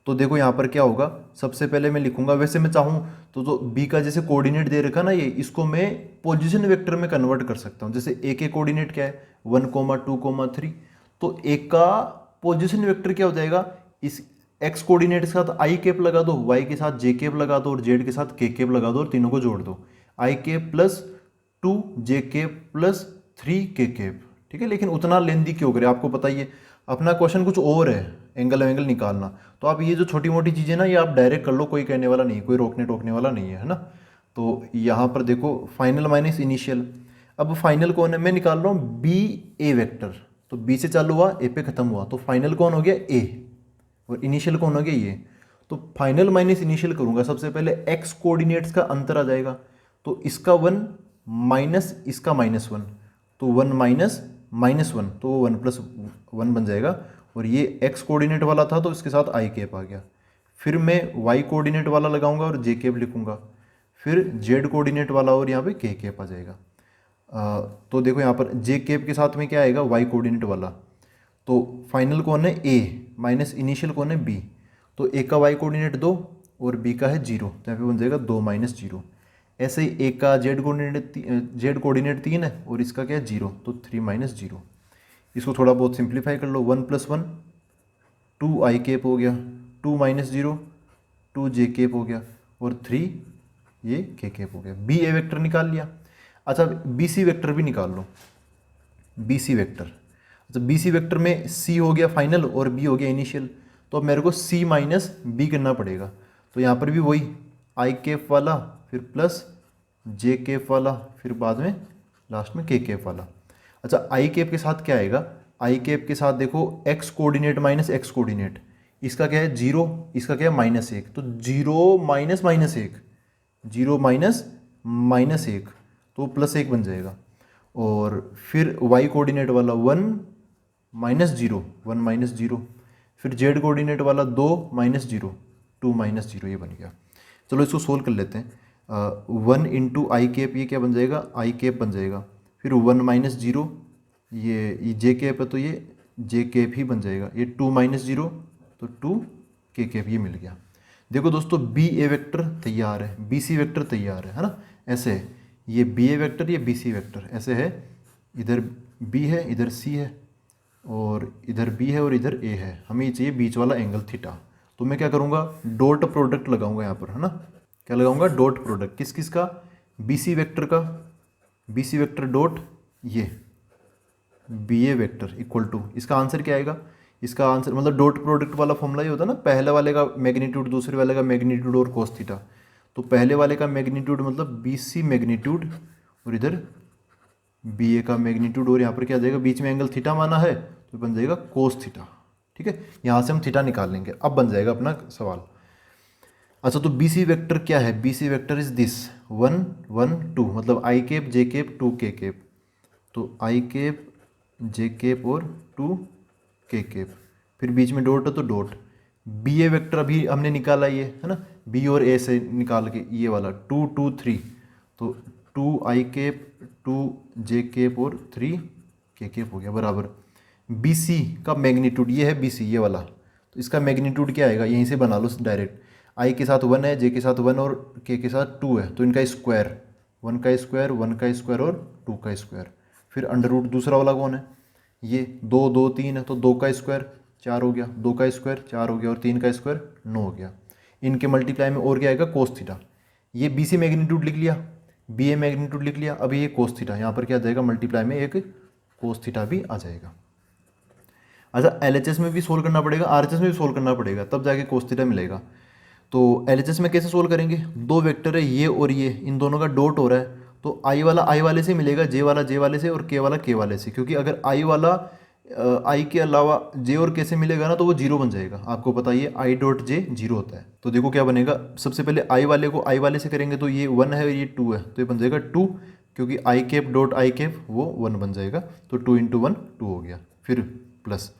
तो देखो यहाँ पर क्या होगा, सबसे पहले मैं लिखूंगा, वैसे मैं चाहूँ तो जो बी का जैसे कोऑर्डिनेट दे रखा ना ये, इसको मैं पोजीशन वेक्टर में कन्वर्ट कर सकता हूँ। जैसे ए के कोऑर्डिनेट क्या है 1,2,3, तो ए का पोजीशन वेक्टर क्या हो जाएगा, इस एक्स कोऑर्डिनेट के साथ आई कैप लगा दो, वाई के साथ जे कैप लगा दो, और जेड के साथ के कैप लगा दो, और तीनों को जोड़ दो, आई कैप प्लस 2 जे कैप प्लस 3 के कैप। ठीक है, लेकिन उतना लेंदी क्यों करे, आपको पता ही है अपना क्वेश्चन कुछ और है, एंगल निकालना। तो आप ये जो छोटी मोटी चीज़ें ना, ये आप डायरेक्ट कर लो, कोई कहने वाला नहीं, कोई रोकने टोकने वाला नहीं है ना। तो यहाँ पर देखो फाइनल माइनस इनिशियल। अब फाइनल कौन है, मैं निकाल रहा हूँ बी ए वेक्टर। तो बी से चालू हुआ, ए पे खत्म हुआ, तो फाइनल कौन हो गया ए, और इनिशियल कौन हो गया ये। तो फाइनल माइनस इनिशियल करूँगा, सबसे पहले एक्स कोऑर्डिनेट्स का अंतर आ जाएगा, तो इसका 1 माइनस इसका -1, तो 1 माइनस -1, तो वो 1 + 1 बन जाएगा। और ये एक्स कोऑर्डिनेट वाला था तो इसके साथ आई कैप आ गया। फिर मैं वाई कोऑर्डिनेट वाला लगाऊंगा और जे कैप लिखूंगा, फिर जेड कोऑर्डिनेट वाला और यहाँ पे के कैप आ जाएगा। तो देखो यहाँ पर जे कैप के साथ में क्या आएगा, वाई कोऑर्डिनेट वाला। तो फाइनल कौन है ए, माइनस इनिशियल कौन है बी। तो ए का वाई कोऑर्डिनेट 2 और बी का है 0, तो यहाँ पे बन जाएगा 2 - 0। ऐसे ही ए का जेड कोऑर्डिनेट 3 है और इसका क्या है 0, तो 3 - 0। इसको थोड़ा बहुत सिंप्लीफाई कर लो, 1 + 1 2 आई कैप हो गया, 2 - 0 2 जे कैप हो गया, और 3 ये के कैप हो गया। बी ए वेक्टर निकाल लिया। अच्छा बी सी वेक्टर भी निकाल लो, बी सी वेक्टर। अच्छा बी सी वेक्टर में सी हो गया फाइनल और बी हो गया इनिशियल, तो अब मेरे को सी माइनस बी करना पड़ेगा। तो यहाँ पर भी वही आई कैप वाला, फिर प्लस जे कैप वाला, फिर बाद में लास्ट में के कैप वाला। अच्छा आई कैप के साथ क्या आएगा, आई कैप के साथ देखो x coordinate minus x coordinate, इसका क्या है 0, इसका क्या है -1, तो 0 - -1, 0 - -1, तो +1 बन जाएगा। और फिर वाई कोऑर्डिनेट वाला 1 - 0, 1 - 0, फिर जेड कोऑर्डिनेट वाला 2 - 0, 2 - 0, ये बन गया। चलो इसको सोल्व कर लेते हैं। 1 × आई कैप, ये क्या बन जाएगा, आई कैप बन जाएगा। फिर 1 - 0, ये जे कैप है तो ये जे कैप ही बन जाएगा। ये 2 - 0, तो 2 के कैप, ये मिल गया। देखो दोस्तों बी ए वेक्टर तैयार है, बी सी वेक्टर तैयार है ना। ऐसे है, ये बी ए वेक्टर, ये बी सी वेक्टर ऐसे है, इधर बी है इधर सी है, और इधर बी है और इधर ए है। हमें ये चाहिए बीच वाला एंगल थीटा। तो मैं क्या करूँगा, डॉट प्रोडक्ट लगाऊंगा यहाँ पर, है ना। क्या लगाऊंगा, डॉट प्रोडक्ट, किस किस का, बी सी वेक्टर का, बी सी वेक्टर डॉट ये B A vector equal to, इसका आंसर क्या आएगा, इसका आंसर मतलब डॉट प्रोडक्ट वाला फॉर्मूला ही होता है ना, पहले वाले का मैग्नीट्यूड दूसरे वाले का मैग्नीट्यूड और कोस थीटा। तो पहले वाले का मैग्नीट्यूड मतलब बी सी मैग्नीट्यूड और इधर बी ए का मैग्नीट्यूड, और यहाँ पर क्या आ जाएगा, बीच में एंगल थीटा माना है तो बन जाएगा कोस थीटा। ठीक है, यहाँ से हम थीटा निकाल लेंगे। अब बन जाएगा अपना सवाल। अच्छा, तो बी सी वेक्टर क्या है, B C vector is this 1 1 2, मतलब आई केप जे केप 2 के केप। तो आई केप जे केप और 2 के केप, फिर बीच में डॉट है तो डॉट। बी ए वेक्टर अभी हमने निकाला ये है ना, बी और ए से निकाल के ये वाला 2 2 3, तो 2 आई केप 2 जे केप और 3 के केप हो गया बराबर। बी सी का मैग्नीट्यूड ये है, बी सी ये वाला, तो इसका मैग्नीट्यूड क्या आएगा, यहीं से बना लो डायरेक्ट। आई के साथ 1 है, जे के साथ 1 और के साथ 2 है, तो इनका स्क्वायर 1 का स्क्वायर 1 का स्क्वायर और 2 का स्क्वायर। फिर अंडर रूट दूसरा वाला कौन है, ये 2 2 3 है, तो 2 का स्क्वायर 4 हो गया, 2 का स्क्वायर 4 हो गया और 3 का स्क्वायर 9 हो गया। इनके मल्टीप्लाई में और क्या आएगा, कोस थीटा। ये बी सी मैग्नीट्यूड लिख लिया, बी ए मैग्नीट्यूड लिख लिया, अब ये कोस थीटा, यहाँ पर क्या आ जाएगा मल्टीप्लाई में एक कोस थीटा भी आ जाएगा। अच्छा, एलएचएस में भी सोल्व करना पड़ेगा, आरएचएस में भी सोल्व करना पड़ेगा, तब जाके कोस थीटा मिलेगा। तो एलएचएस में कैसे सोल्व करेंगे, दो वेक्टर है ये और ये, इन दोनों का डॉट हो रहा है, तो आई वाला आई वाले से मिलेगा, जे वाला जे वाले से और के वाला के वाले से, क्योंकि अगर आई वाला आई के अलावा जे और के से मिलेगा ना तो वो जीरो बन जाएगा। आपको पता है आई डॉट जे जीरो होता है। तो देखो क्या बनेगा, सबसे पहले आई वाले को आई वाले से करेंगे तो ये 1 है और ये 2 है, तो ये बन जाएगा 2, क्योंकि आई केप डॉट आई केप वो 1 बन जाएगा, तो 2 × 1 2 हो गया। फिर प्लस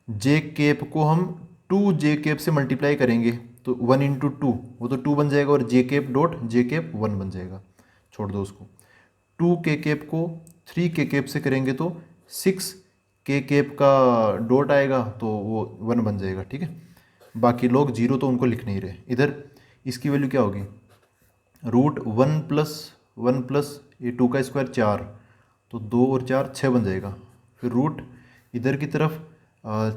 जे केप को हम 2 जे केप से मल्टीप्लाई करेंगे तो 1 × 2 वो तो 2 बन जाएगा, और J cap dot J cap 1 बन जाएगा, छोड़ दो उसको। 2 के केप को 3 के केप से करेंगे तो 6 के केप का डॉट आएगा तो वो 1 बन जाएगा। ठीक है, बाकी लोग जीरो तो उनको लिख नहीं रहे। इधर इसकी वैल्यू क्या होगी, रूट 1 + 1 + ये 2 का स्क्वायर 4, तो 2 और 4 6 बन जाएगा। फिर रूट इधर की तरफ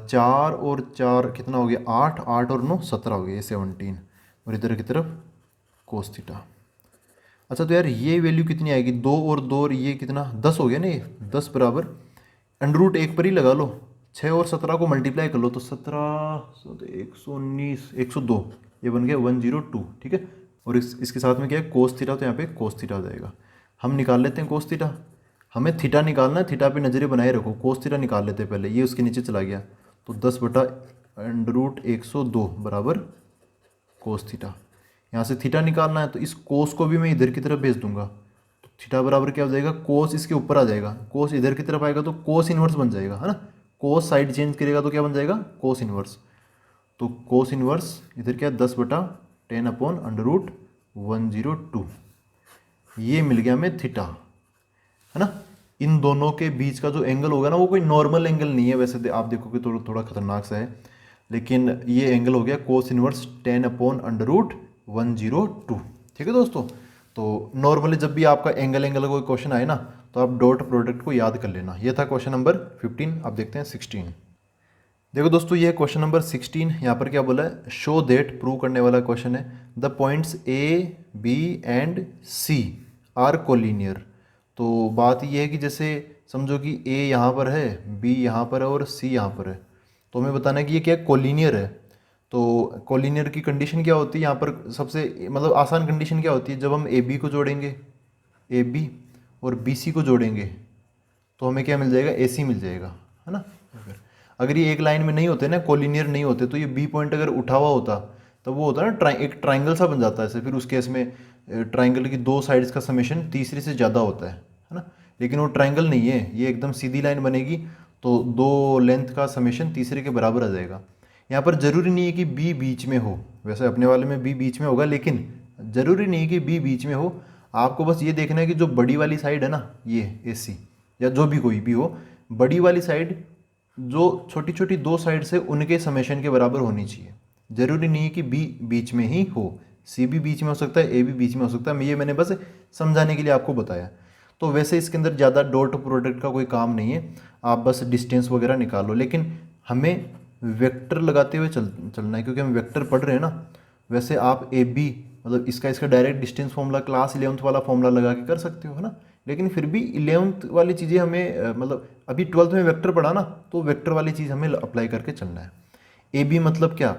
4 और 4 कितना हो गया 8, 8 और 9 17 हो गया, ये 17, और इधर की तरफ कोस थीटा। अच्छा, तो यार ये वैल्यू कितनी आएगी, 2 और 2 और ये कितना 10 हो गया ना, ये 10 बराबर अंडर रूट 1 पर ही लगा लो, 6 और 17 को मल्टीप्लाई कर लो तो 17 119 102, ये बन गया 102। ठीक है, और इसके साथ में क्या है कोस थीटा, तो यहाँ पे कोस थीटा आ जाएगा। हम निकाल लेते हैं कोस थीटा, हमें थीटा निकालना है, थीटा पे नजरें बनाए रखो। कोस थीटा निकाल लेते हैं पहले, ये उसके नीचे चला गया, तो 10/√102 बराबर कोस थीटा। यहाँ से थीटा निकालना है तो इस कोस को भी मैं इधर की तरफ भेज दूंगा, तो थीटा बराबर क्या हो जाएगा, कोस इसके ऊपर आ जाएगा, कोस इधर की तरफ आएगा तो कोस इनवर्स बन जाएगा, है ना। कोस साइड चेंज करेगा तो क्या बन जाएगा, कोस इनवर्स। तो कोस इनवर्स इधर क्या 10/10/√102, ये मिल गया हमें थीटा, है ना। इन दोनों के बीच का जो एंगल होगा ना वो कोई नॉर्मल एंगल नहीं है, वैसे आप देखोगे तो थोड़ा खतरनाक सा है, लेकिन ये एंगल हो गया कोस इनवर्स 10/√102। ठीक है दोस्तों, तो नॉर्मली जब भी आपका एंगल का कोई क्वेश्चन आए ना तो आप डॉट प्रोडक्ट को याद कर लेना। ये था क्वेश्चन नंबर 15। आप देखते हैं 16। देखो दोस्तों, ये क्वेश्चन नंबर 16, यहाँ पर क्या बोला है, शो दैट, प्रूव करने वाला क्वेश्चन है, the points A B and C are collinear. तो बात ये है कि जैसे समझो कि ए यहाँ पर है, बी यहाँ पर है और सी यहाँ पर है, तो हमें बताना है कि ये क्या कोलिनियर है। तो कोलिनियर की कंडीशन क्या होती है, यहाँ पर सबसे मतलब आसान कंडीशन क्या होती है, जब हम ए बी को जोड़ेंगे, ए बी और बी सी को जोड़ेंगे तो हमें क्या मिल जाएगा, ए सी मिल जाएगा, है ना। अगर ये एक लाइन में नहीं होते ना, कोलिनियर नहीं होते, तो ये बी पॉइंट अगर उठा हुआ होता तो वो होता है ना एक ट्राइंगल सा बन जाता है ऐसे, फिर उस केस में ट्राइंगल की दो साइड्स का समेशन तीसरे से ज़्यादा होता है ना। लेकिन वो ट्राइंगल नहीं है, ये एकदम सीधी लाइन बनेगी, तो दो लेंथ का समेशन तीसरे के बराबर आ जाएगा। यहाँ पर ज़रूरी नहीं है कि बी बीच में हो, वैसे अपने वाले में बी बीच में होगा, लेकिन ज़रूरी नहीं है कि बी बीच में हो। आपको बस ये देखना है कि जो बड़ी वाली साइड है ना, ये ए सी या जो भी कोई भी हो, बड़ी वाली साइड जो छोटी छोटी दो साइड से उनके समेशन के बराबर होनी चाहिए। ज़रूरी नहीं है कि बी बीच में ही हो, सी भी बीच में हो सकता है, ए भी बीच में हो सकता है, ये मैंने बस समझाने के लिए आपको बताया। तो वैसे इसके अंदर ज़्यादा डॉट प्रोडक्ट का कोई काम नहीं है, आप बस डिस्टेंस वगैरह निकालो, लेकिन हमें वेक्टर लगाते हुए चलना है, क्योंकि हम वेक्टर पढ़ रहे हैं ना। वैसे आप ए बी मतलब इसका direct distance formula class 11th वाला फॉर्मूला लगा के कर सकते हो, है ना। लेकिन फिर भी 11th वाली चीज़ें हमें मतलब अभी 12th में वेक्टर पढ़ा ना, तो वेक्टर वाली चीज़ हमें अप्लाई करके चलना है। ए बी मतलब क्या,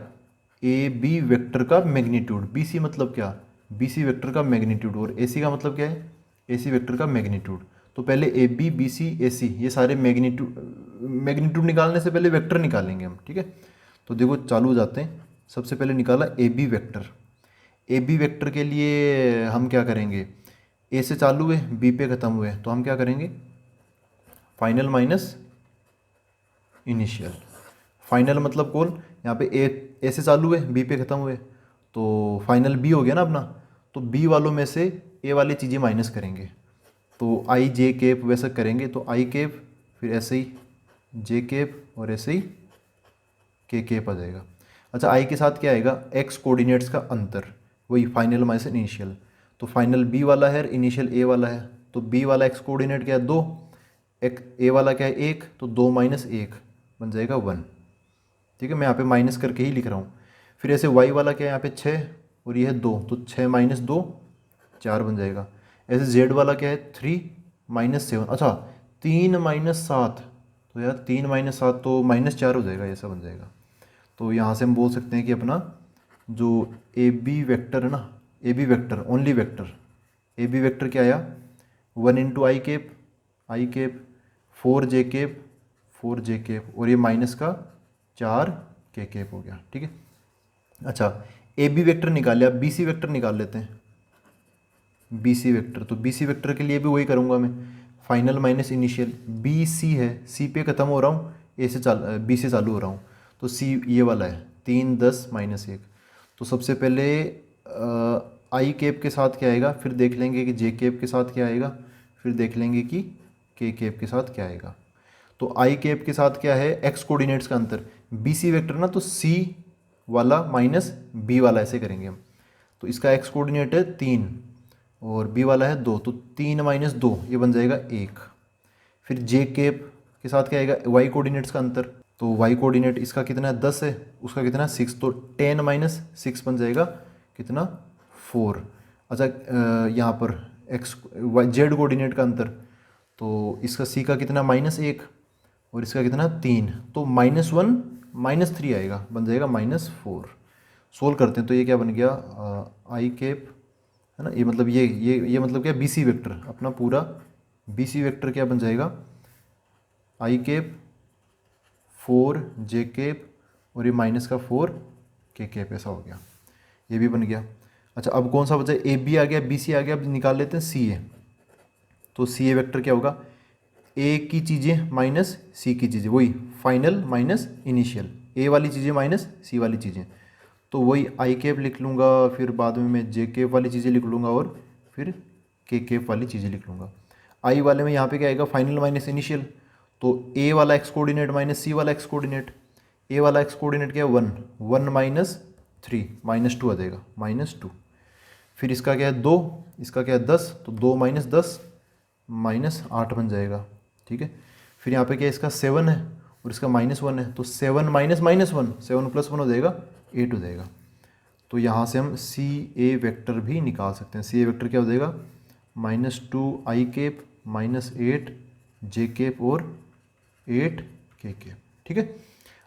ए बी वेक्टर का मैग्नीट्यूड, बी सी मतलब क्या, बी सी वेक्टर का मैग्नीट्यूड, और ए सी का मतलब क्या है, ए सी वेक्टर का मैग्नीट्यूड। तो पहले ए बी बी सी ए सी ये सारे मैग्नीट्यूड निकालने से पहले वेक्टर निकालेंगे हम, ठीक है। तो देखो चालू हो जाते हैं। सबसे पहले निकाला A B vector. A B vector के लिए हम क्या करेंगे, ए से चालू हुए बी पे ख़त्म हुए, तो हम क्या करेंगे, फाइनल माइनस इनिशियल। फाइनल मतलब कौन, यहाँ पे ए से चालू हुए बी पे ख़त्म हुए, तो फाइनल बी हो गया ना अपना। तो बी वालों में से ए वाली चीज़ें माइनस करेंगे, तो आई जे केप वैसे करेंगे, तो आई केप फिर ऐसे ही जे केप और ऐसे ही के केप आ जाएगा। अच्छा आई के साथ क्या आएगा, एक्स कोऑर्डिनेट्स का अंतर, वही फाइनल माइनस इनिशियल। तो फाइनल बी वाला है, इनिशियल ए वाला है, तो बी वाला एक्स कोऑर्डिनेट क्या है 2, एक ए वाला क्या है 1, तो 2 माइनस 1 बन जाएगा 1, ठीक है। मैं यहाँ पे माइनस करके ही लिख रहा हूँ। फिर ऐसे वाई वाला क्या है यहाँ पे 6 और ये है 2, तो 6 माइनस 2 4 बन जाएगा। ऐसे जेड वाला क्या है 3 माइनस 7, अच्छा 3 माइनस 7, तो यार 3 माइनस 7 तो माइनस 4 हो जाएगा, ऐसा बन जाएगा। तो यहाँ से हम बोल सकते हैं कि अपना जो ए बी वेक्टर है ना, A B vector only vector, A B vector क्या आया 1 into I cap 4 J cap और ये माइनस का 4 के केप हो गया, ठीक है। अच्छा ए बी वेक्टर निकाल लिया, बी सी वेक्टर निकाल लेते हैं। बी सी वेक्टर, तो बी सी वेक्टर के लिए भी वही करूँगा मैं, final minus initial. B C है, सी पे ख़त्म हो रहा हूँ, ए से बी से चालू हो रहा हूँ, तो सी ये वाला है 3 10 माइनस 1। तो सबसे पहले आई केप के साथ क्या आएगा, फिर देख लेंगे कि जे केप के साथ क्या आएगा, फिर देख लेंगे कि के केप के साथ क्या आएगा। तो आई केप के साथ क्या है, एक्स कोऑर्डिनेट्स का अंतर, बी सी वेक्टर ना, तो सी वाला माइनस बी वाला ऐसे करेंगे हम। तो इसका एक्स कोऑर्डिनेट है 3 और बी वाला है 2, तो 3 माइनस 2 ये बन जाएगा 1। फिर जे केप के साथ क्या आएगा, वाई कोऑर्डिनेट्स का अंतर, तो वाई कोऑर्डिनेट इसका कितना है 10 है, उसका कितना है 6, तो 10 माइनस 6 बन जाएगा कितना 4। अच्छा यहाँ पर एक्स जेड कोऑर्डिनेट का अंतर, तो इसका सी का कितना -1 और इसका कितना 3, तो -1 -3 आएगा, बन जाएगा -4। सोल्व करते हैं तो ये क्या बन गया आई केप है ना, ये मतलब ये मतलब क्या बी सी वेक्टर, अपना पूरा बी सी वेक्टर क्या बन जाएगा आई केप 4 जे केप और ये माइनस का 4 के केप, ऐसा हो गया, ये भी बन गया। अच्छा अब कौन सा बचा, ए बी आ गया बी सी आ गया, अब निकाल लेते हैं सी ए। तो सी ए वेक्टर क्या होगा, ए की चीज़ें माइनस सी की चीज़ें, वही फाइनल माइनस इनिशियल, ए वाली चीज़ें माइनस सी वाली चीज़ें, तो वही आई केप लिख लूँगा, फिर बाद में मैं जे केप वाली चीज़ें लिख लूँगा और फिर के केप वाली चीज़ें लिख लूँगा। आई वाले में यहाँ पे क्या आएगा, फाइनल माइनस इनिशियल, तो ए वाला एक्स कोऑर्डिनेट माइनस सी वाला एक्स कोऑर्डिनेट, ए वाला एक्स कोऑर्डिनेट क्या है 1, 1 माइनस 3 -2 आ जाएगा -2। फिर इसका क्या है 2, इसका क्या है 10, तो 2 माइनस 10 -8 बन जाएगा, ठीक है। फिर यहाँ पे क्या है इसका 7 है और इसका -1 है, तो 7 माइनस -1 7 + 1 हो जाएगा 8 हो जाएगा। तो यहाँ से हम सी ए वेक्टर भी निकाल सकते हैं। सी ए वेक्टर क्या हो जाएगा -2 आई केप -8 जे केप और 8 के केप, ठीक है।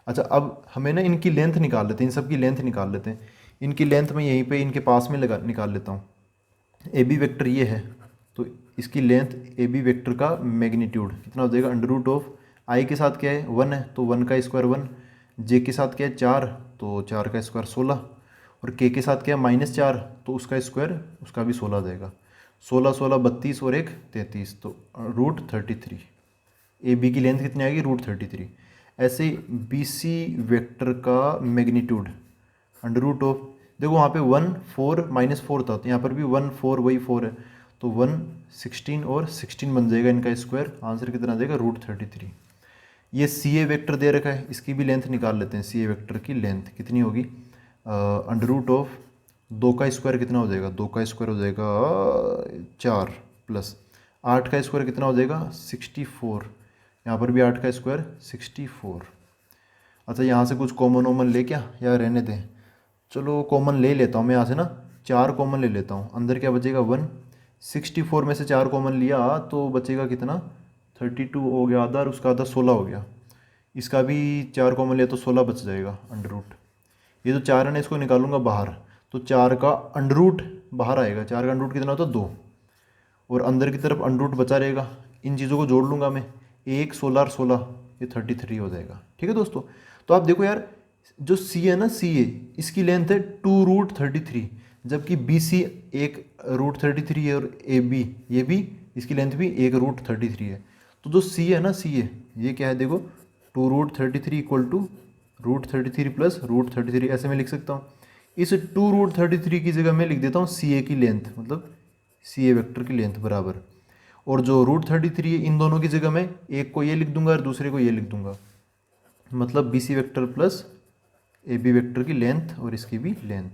अच्छा अब हमें ना इनकी लेंथ निकाल लेते हैं, इन सब की लेंथ निकाल लेते हैं। इनकी लेंथ में यहीं पे इनके पास में निकाल लेता हूँ। ए बी वेक्टर ये है, तो इसकी लेंथ ए बी वेक्टर का मैग्नीट्यूड कितना हो जाएगा, √ऑफ आई के साथ क्या है 1 है, तो 1 का स्क्वायर 1, जे के साथ क्या है 4, तो 4 का स्क्वायर 16, और के साथ क्या है -4, तो उसका स्क्वायर उसका भी 16 आ जाएगा। 16 16 32 और 1 33, तो √33। ए बी की लेंथ कितनी आएगी √33। ऐसे बी सी वेक्टर का मैग्नीट्यूड √ऑफ, देखो वहाँ पे 1 4 -4 था, तो यहाँ पर भी 1 4 वही 4 है, तो 1 16 और 16 बन जाएगा इनका स्क्वायर, आंसर कितना आ जाएगा √33। ये सी ए वेक्टर दे रखा है, इसकी भी लेंथ निकाल लेते हैं। सी ए वेक्टर की लेंथ कितनी होगी, √ऑफ 2 का स्क्वायर कितना हो जाएगा, 2 का स्क्वायर हो जाएगा 4 प्लस 8 का स्क्वायर कितना हो जाएगा 64, यहाँ पर भी 8 का स्क्वायर 64। अच्छा यहाँ से कुछ कॉमन वॉमन ले क्या या रहने दें, चलो कॉमन ले लेता हूँ मैं यहाँ से ना, 4 कॉमन ले लेता हूँ, अंदर क्या बचेगा 1, 64 में से 4 कॉमन लिया तो बचेगा कितना, 32 हो गया आधा, और उसका आधा 16 हो गया। इसका भी 4 कॉमन लिया तो 16 बच जाएगा अंडर रूट। ये जो 4 है ना, इसको निकालूंगा बाहर, तो 4 का अंडर रूट बाहर आएगा। 4 का अंडर रूट कितना होता है, 2, और अंदर की तरफ अंडर रूट बचा रहेगा। इन चीज़ों को जोड़ लूँगा मैं, 1 16 और 16, ये 33 हो जाएगा। ठीक है दोस्तों, तो आप देखो यार, जो सी है ना, सी ए, इसकी लेंथ है 2√33, जबकि बी सी 1√33 है, और ए बी, ये भी इसकी लेंथ भी 1√33 है। तो जो सी है ना, सी ए, ये क्या है देखो, 2√33 इक्वल टू √33 प्लस √33, ऐसे मैं लिख सकता हूँ। इस 2√33 की जगह मैं लिख देता हूँ सी ए की लेंथ, मतलब सी ए वेक्टर की लेंथ बराबर, और जो √33 है, इन दोनों की जगह मैं एक को ये लिख दूंगा और दूसरे को ये लिख दूंगा, मतलब B C vector plus A B vector की लेंथ और इसकी भी लेंथ।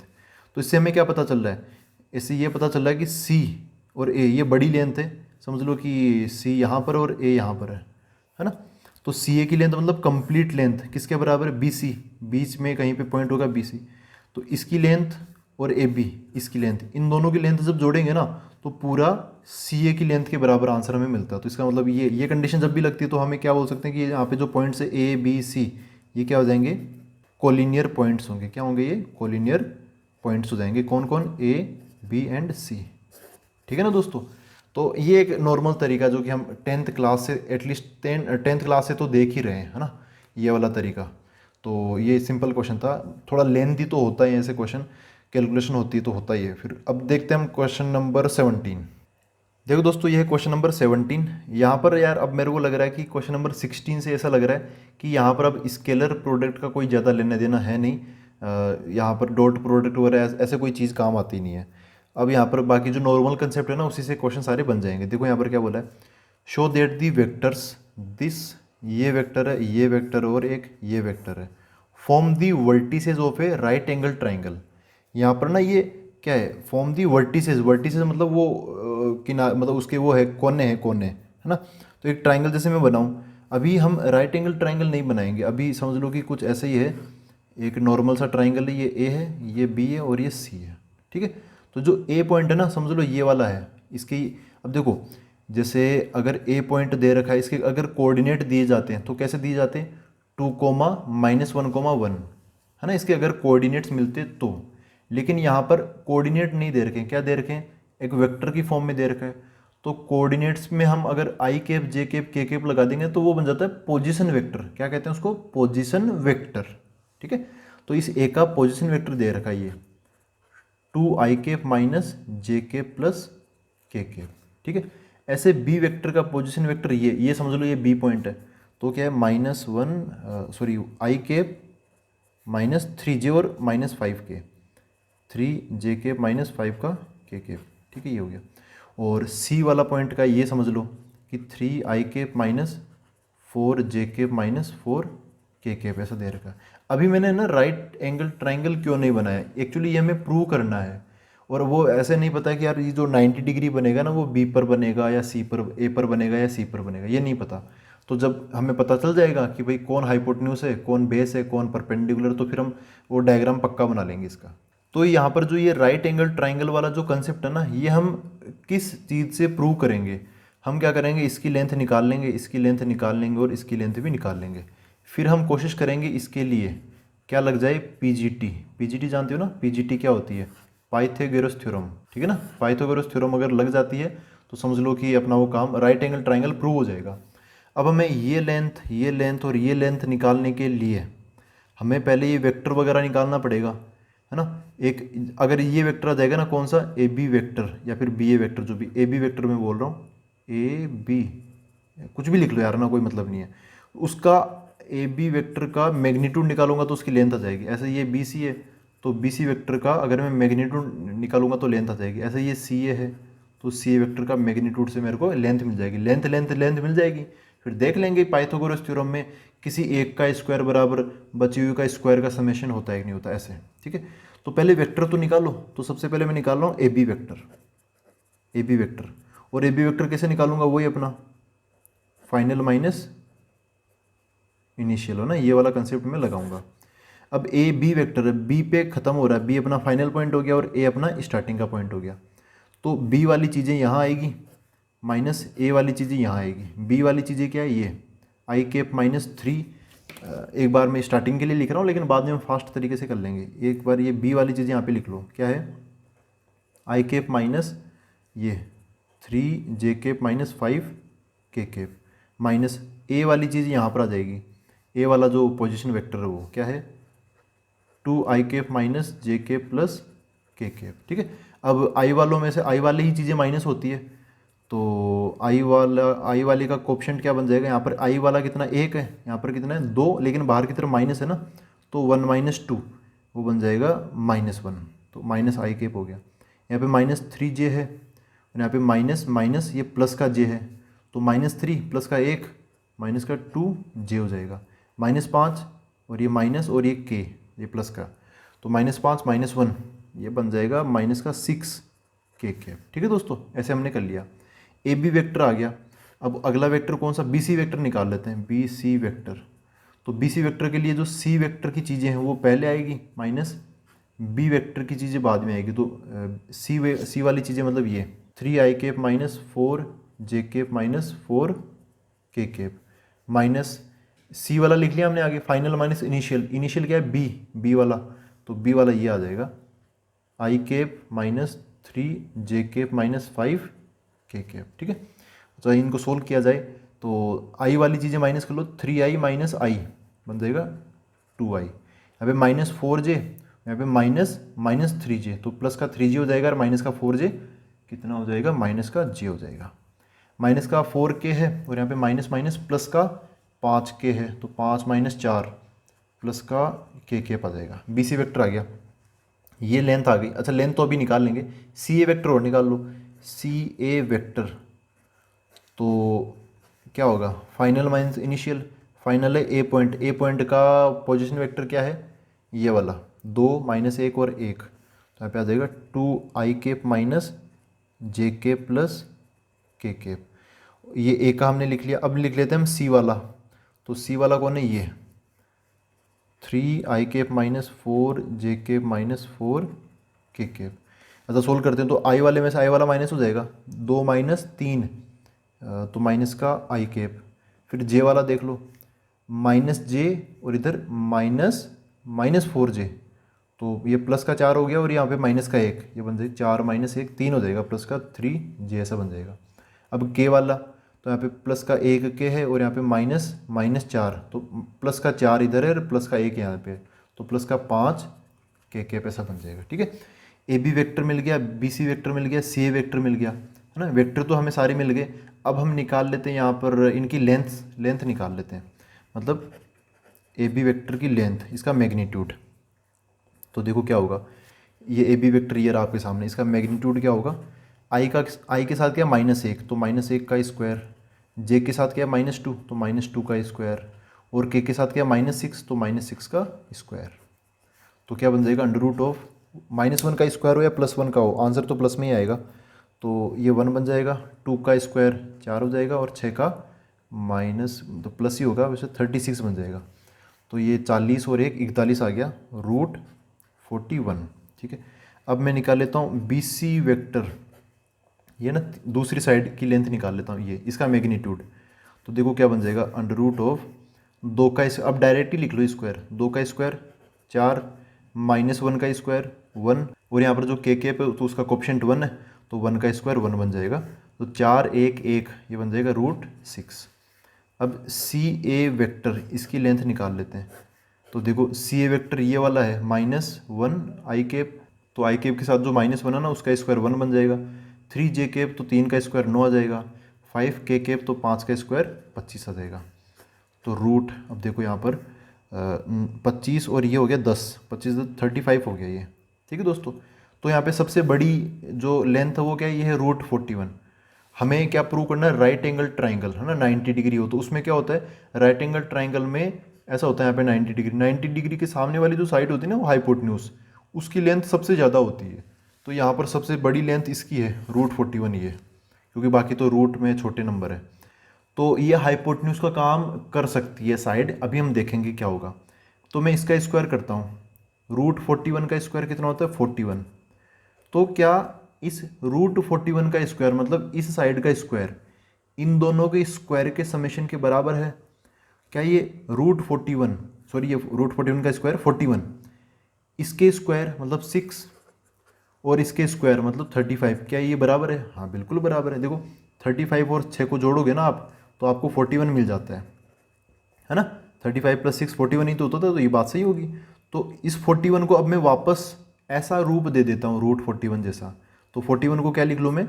तो इससे हमें क्या पता चल रहा है, इससे ये पता चल रहा है कि सी और ए ये बड़ी लेंथ है, समझ लो कि सी यहाँ पर और ए यहाँ पर है ना। तो सी ए की लेंथ मतलब कंप्लीट लेंथ किसके बराबर है, बी सी, बीच में कहीं पे पॉइंट होगा बी सी, तो इसकी लेंथ और ए बी इसकी लेंथ, इन दोनों की लेंथ जब जोड़ेंगे ना, तो पूरा सी ए की लेंथ के बराबर आंसर हमें मिलता है। तो इसका मतलब ये कंडीशन जब भी लगती है तो हमें क्या बोल सकते हैं कि यहाँ पे जो पॉइंट्स है ए बी सी, ये क्या हो जाएंगे, कोलिनियर पॉइंट्स होंगे। क्या होंगे ये, कोलिनियर पॉइंट्स हो जाएंगे। कौन कौन, ए बी एंड सी। ठीक है ना दोस्तों, तो ये एक नॉर्मल तरीका जो कि हम 10th क्लास से, एटलीस्ट 10th क्लास से तो देख ही रहे हैं, है ना, ये वाला तरीका। तो ये सिंपल क्वेश्चन था, थोड़ा लेंथी तो होता है ऐसे क्वेश्चन, कैलकुलेशन होती है तो होता ही है। फिर अब देखते हैं हम क्वेश्चन नंबर 17। देखो दोस्तों, ये है क्वेश्चन नंबर 17। यहाँ पर यार अब मेरे को लग रहा है कि क्वेश्चन नंबर 16 से ऐसा लग रहा है कि यहाँ पर अब स्केलर प्रोडक्ट का कोई ज़्यादा लेना देना है नहीं, यहाँ पर डॉट प्रोडक्ट वगैरह ऐसे कोई चीज़ काम आती नहीं है। अब यहाँ पर बाकी जो नॉर्मल कंसेप्ट है ना, उसी से क्वेश्चन सारे बन जाएंगे। देखो यहाँ पर क्या बोला है, show that the vectors, this ये वेक्टर है, ये वेक्टर और एक ये वेक्टर है, form the vertices of A right angle triangle. यहाँ पर ना ये क्या है, फॉर्म दी वर्टिसेज, वर्टिसेज मतलब वो किनार, मतलब उसके वो है कोने, है कोने, है ना। तो एक ट्राइंगल जैसे मैं बनाऊँ, अभी हम राइट एंगल ट्राइंगल नहीं बनाएंगे, अभी समझ लो कि कुछ ऐसे ही है, एक नॉर्मल सा ट्राइंगल है, ये ए है, ये बी है और ये सी है। ठीक है, तो जो ए पॉइंट है ना, समझ लो ये वाला है इसकी। अब देखो, जैसे अगर ए पॉइंट दे रखा है, इसके अगर कोऑर्डिनेट दिए जाते हैं तो कैसे दिए जाते हैं, 2, -1, 1, है ना, इसके अगर कोऑर्डिनेट्स मिलते तो। लेकिन यहाँ पर कोऑर्डिनेट नहीं दे रखे हैं, क्या दे रखे हैं, एक वेक्टर की फॉर्म में दे रखा है। तो कोऑर्डिनेट्स में हम अगर आई कैप, जे कैप, के कैप लगा देंगे तो वो बन जाता है पोजीशन वेक्टर। क्या कहते हैं उसको, पोजीशन वेक्टर। ठीक है, तो इस ए का पोजीशन वेक्टर दे रखा है ये 2i कैप माइनस जे कैप प्लस के कैप। ठीक है, ऐसे बी वेक्टर का पोजीशन वेक्टर ये समझ लो, ये बी पॉइंट है, तो क्या है, आई कैप -3j और -5k, 3j कैप -5 का के कैप। ठीक है, ये हो गया। और सी वाला पॉइंट का ये समझ लो कि 3i cap -4j cap -4k cap, ऐसा दे रखा है। अभी मैंने ना राइट एंगल ट्राइंगल क्यों नहीं बनाया, एक्चुअली ये हमें प्रूव करना है, और वो ऐसे नहीं पता कि यार ये जो 90 डिग्री बनेगा ना, वो बी पर बनेगा या सी पर, ए पर बनेगा या सी पर बनेगा, ये नहीं पता। तो जब हमें पता चल जाएगा कि भाई कौन हाइपोटेन्यूस है, कौन बेस है, कौन परपेंडिकुलर, तो फिर हम वो डायग्राम पक्का बना लेंगे इसका। तो यहाँ पर जो ये राइट एंगल ट्राइंगल वाला जो कंसेप्ट है ना, ये हम किस चीज़ से प्रूव करेंगे, हम क्या करेंगे, इसकी लेंथ निकाल लेंगे, इसकी लेंथ निकाल लेंगे और इसकी लेंथ भी निकाल लेंगे। फिर हम कोशिश करेंगे इसके लिए क्या लग जाए, पीजीटी। पीजीटी जानते हो ना, पीजीटी क्या होती है, पाइथागोरस थ्योरम। ठीक है ना, पाइथागोरस थ्योरम अगर लग जाती है तो समझ लो कि अपना वो काम राइट एंगल ट्राइंगल प्रूव हो जाएगा। अब हमें ये लेंथ और ये लेंथ निकालने के लिए हमें पहले ये वेक्टर वगैरह निकालना पड़ेगा, है ना। एक अगर ये वेक्टर आ जाएगा ना, कौन सा, ए बी वेक्टर या फिर बी ए वेक्टर, जो भी ए बी वेक्टर मैं बोल रहा हूँ, ए बी कुछ भी लिख लो यार ना, कोई मतलब नहीं है उसका। ए बी वेक्टर का मैग्नीट्यूड निकालूंगा तो उसकी लेंथ आ जाएगी। ऐसे ये बी सी है तो बी सी वेक्टर का अगर मैं मैग्नीट्यूड निकालूंगा तो लेंथ आ जाएगी। ऐसे ये सी ए है तो सी ए वेक्टर का मैग्नीट्यूड से मेरे को लेंथ मिल जाएगी, लेंथ मिल जाएगी। फिर देख लेंगे पाइथागोरस थ्योरम में किसी एक का स्क्वायर बराबर बची हुई का स्क्वायर का समेशन होता है कि नहीं होता, ऐसे। ठीक है, तो पहले वेक्टर तो निकालो। तो सबसे पहले मैं निकाल रहा हूँ ए बी वेक्टर, और ए बी वेक्टर कैसे निकालूंगा, वही अपना फाइनल माइनस इनिशियल हो ना, ये वाला कंसेप्ट में लगाऊंगा। अब ए बी वेक्टर है, बी पे खत्म हो रहा है, बी अपना फाइनल पॉइंट हो गया और ए अपना स्टार्टिंग का पॉइंट हो गया। तो बी वाली चीज़ें यहाँ आएगी माइनस ए वाली चीज़ें यहाँ आएगी। बी वाली चीज़ें क्या है, ये आई कैप माइनस 3। एक बार मैं स्टार्टिंग के लिए लिख रहा हूँ लेकिन बाद में हम फास्ट तरीके से कर लेंगे। एक बार ये बी वाली चीज़ यहाँ पे लिख लो, क्या है, आई कैप माइनस ये 3 जे कैप माइनस 5 के कैप माइनस ए वाली चीज़ यहाँ पर आ जाएगी। ए वाला जो पोजीशन वेक्टर है वो क्या है, 2 आई कैप माइनस जे कैप प्लस के कैप। ठीक है, अब आई वालों में से आई वाली ही चीज़ें माइनस होती है, तो आई वाले का कोएफिशिएंट क्या बन जाएगा, यहाँ पर आई वाला कितना 1 है, यहाँ पर कितना है 2, लेकिन बाहर की तरफ माइनस है ना, तो 1 माइनस 2 वो बन जाएगा -1, तो माइनस आई कैप हो गया। यहाँ पे -3j है और यहाँ पे माइनस माइनस ये प्लस का j है, तो -3 प्लस का 1 माइनस का 2j हो जाएगा। -5 और ये माइनस और ये k ये प्लस का, तो -5 -1 ये बन जाएगा माइनस का 6 के कैप। ठीक है दोस्तों, ऐसे हमने कर लिया। ए बी वेक्टर आ गया। अब अगला वेक्टर कौन सा, बी सी वेक्टर निकाल लेते हैं, बी सी वेक्टर। तो बी सी वेक्टर के लिए जो सी वेक्टर की चीज़ें हैं वो पहले आएगी माइनस बी वेक्टर की चीज़ें बाद में आएगी। तो सी वाली चीज़ें मतलब ये 3 आई कैप माइनस 4 जे कैप माइनस 4 के कैप माइनस सी वाला लिख लिया हमने आगे, फाइनल माइनस इनिशियल। इनिशियल क्या है, बी वाला, तो बी वाला ये आ जाएगा I cap minus 3 J cap minus 5 के कैप। ठीक है, तो इनको सोल्व किया जाए तो आई वाली चीज़ें माइनस कर लो, 3i माइनस आई बन जाएगा 2i। यहाँ पे -4j, यहाँ पे -3j, तो प्लस का 3j हो जाएगा और माइनस का 4j कितना हो जाएगा, माइनस का j हो जाएगा। माइनस का 4k है और यहाँ पे माइनस माइनस प्लस का 5k है, तो 5 माइनस 4 प्लस का k कैप आ जाएगा। बी सी वेक्टर आ गया, ये लेंथ आ गई। अच्छा लेंथ तो अभी निकाल लेंगे, सी ए वेक्टर और निकाल लो। सी ए वेक्टर तो क्या होगा, फाइनल माइनस इनिशियल। फाइनल है ए पॉइंट का पोजीशन वेक्टर क्या है, ये वाला 2 -1 और 1, तो यहाँ पे आ जाएगा 2 आई कैप माइनस जे कैप प्लस के कैप। ये ए का हमने लिख लिया। अब लिख लेते हैं हम सी वाला। तो सी वाला कौन है, ये 3 आई कैप माइनस 4 जे कैप माइनस 4 के कैप। अच्छा सोल्व करते हैं, तो आई वाले में से आई वाला माइनस हो जाएगा, 2 माइनस 3 तो माइनस का आई कैप। फिर जे वाला देख लो, -j और इधर -4j, तो ये प्लस का 4 हो गया और यहाँ पे माइनस का 1, ये बन जाएगा 4 - 1 3 हो जाएगा, प्लस का 3j ऐसा बन जाएगा। अब के वाला, तो यहाँ पे प्लस का 1 के है और यहाँ पे -4, तो प्लस का 4 इधर है और प्लस का 1 यहाँ पे, तो प्लस का 5 के कैप ऐसा बन जाएगा। ठीक है, ए बी वेक्टर मिल गया, बी सी वेक्टर मिल गया, सी ए वेक्टर मिल गया, है ना। वेक्टर तो हमें सारे मिल गए। अब हम निकाल लेते हैं यहाँ पर इनकी लेंथ निकाल लेते हैं, मतलब ए बी वेक्टर की लेंथ, इसका मैग्नीट्यूड। तो देखो क्या होगा, ये ए बी वेक्टर ये रहा आपके सामने, इसका मैग्नीट्यूड क्या होगा, आई के साथ क्या -1, तो -1 का स्क्वायर, जे के साथ क्या -2, तो -2 का स्क्वायर, और के साथ क्या -6, तो -6 का स्क्वायर। तो क्या बन जाएगा, √ऑफ -1 का स्क्वायर हो या +1 का हो, आंसर तो प्लस में ही आएगा, तो ये 1 बन जाएगा, 2 का स्क्वायर 4 हो जाएगा और 6 का माइनस तो प्लस ही होगा वैसे 36 बन जाएगा। तो ये 40 और 1 41 आ गया, √41। ठीक है, अब मैं निकाल लेता हूँ बी सी वेक्टर, ये ना दूसरी साइड की लेंथ निकाल लेता हूँ, ये इसका मैग्नीट्यूड। तो देखो क्या बन जाएगा, √ऑफ 2 का, अब डायरेक्ट ही लिख लो स्क्वायर, 2 का स्क्वायर 4 -1 का स्क्वायर 1, और यहाँ पर जो के कैप है तो उसका कोएफिशिएंट 1 है, तो 1 का स्क्वायर 1 बन जाएगा, तो 4 1 1 ये बन जाएगा √6। अब सी ए वेक्टर, इसकी लेंथ निकाल लेते हैं। तो देखो सी ए वेक्टर ये वाला है -1 आई कैप, तो आई कैप के साथ जो -1 है ना उसका स्क्वायर 1 बन जाएगा, 3 जे कैप तो 3 का स्क्वायर 9 आ जाएगा, 5 के कैप तो 5 का स्क्वायर 25 आ जाएगा। तो रूट, अब देखो यहाँ पर 25 और ये हो गया 10, 25 35 हो गया ये। ठीक है दोस्तों, तो यहाँ पे सबसे बड़ी जो लेंथ है वो क्या है, ये है √41। हमें क्या प्रूव करना है, राइट एंगल ट्राइंगल, है ना, 90 डिग्री हो, तो उसमें क्या होता है, राइट एंगल ट्राइंगल में ऐसा होता है यहाँ पे 90 डिग्री के सामने वाली जो साइड होती है ना वो हाइपोटेन्यूज, उसकी लेंथ सबसे ज़्यादा होती है। तो यहाँ पर सबसे बड़ी लेंथ इसकी है √41 ये, क्योंकि बाकी तो रूट में छोटे नंबर है, तो ये हाइपोटेन्यूज का काम कर सकती है साइड। अभी हम देखेंगे क्या होगा। तो मैं इसका स्क्वायर करता हूँ, √41 का स्क्वायर कितना होता है 41। तो क्या इस √41 का स्क्वायर मतलब इस साइड का स्क्वायर इन दोनों के स्क्वायर के समेशन के बराबर है। क्या ये √41 सॉरी ये √41 का स्क्वायर 41, इसके स्क्वायर मतलब 6 और इसके स्क्वायर मतलब 35, क्या ये बराबर है? हाँ बिल्कुल बराबर है। देखो 35 और 6 को जोड़ोगे ना आप तो आपको 41 मिल जाता है ना। 35 + 6 41 ही तो होता था, तो ये बात सही होगी। तो इस 41 को अब मैं वापस ऐसा रूप दे देता हूँ √41 जैसा, तो 41 को क्या लिख लूँ मैं?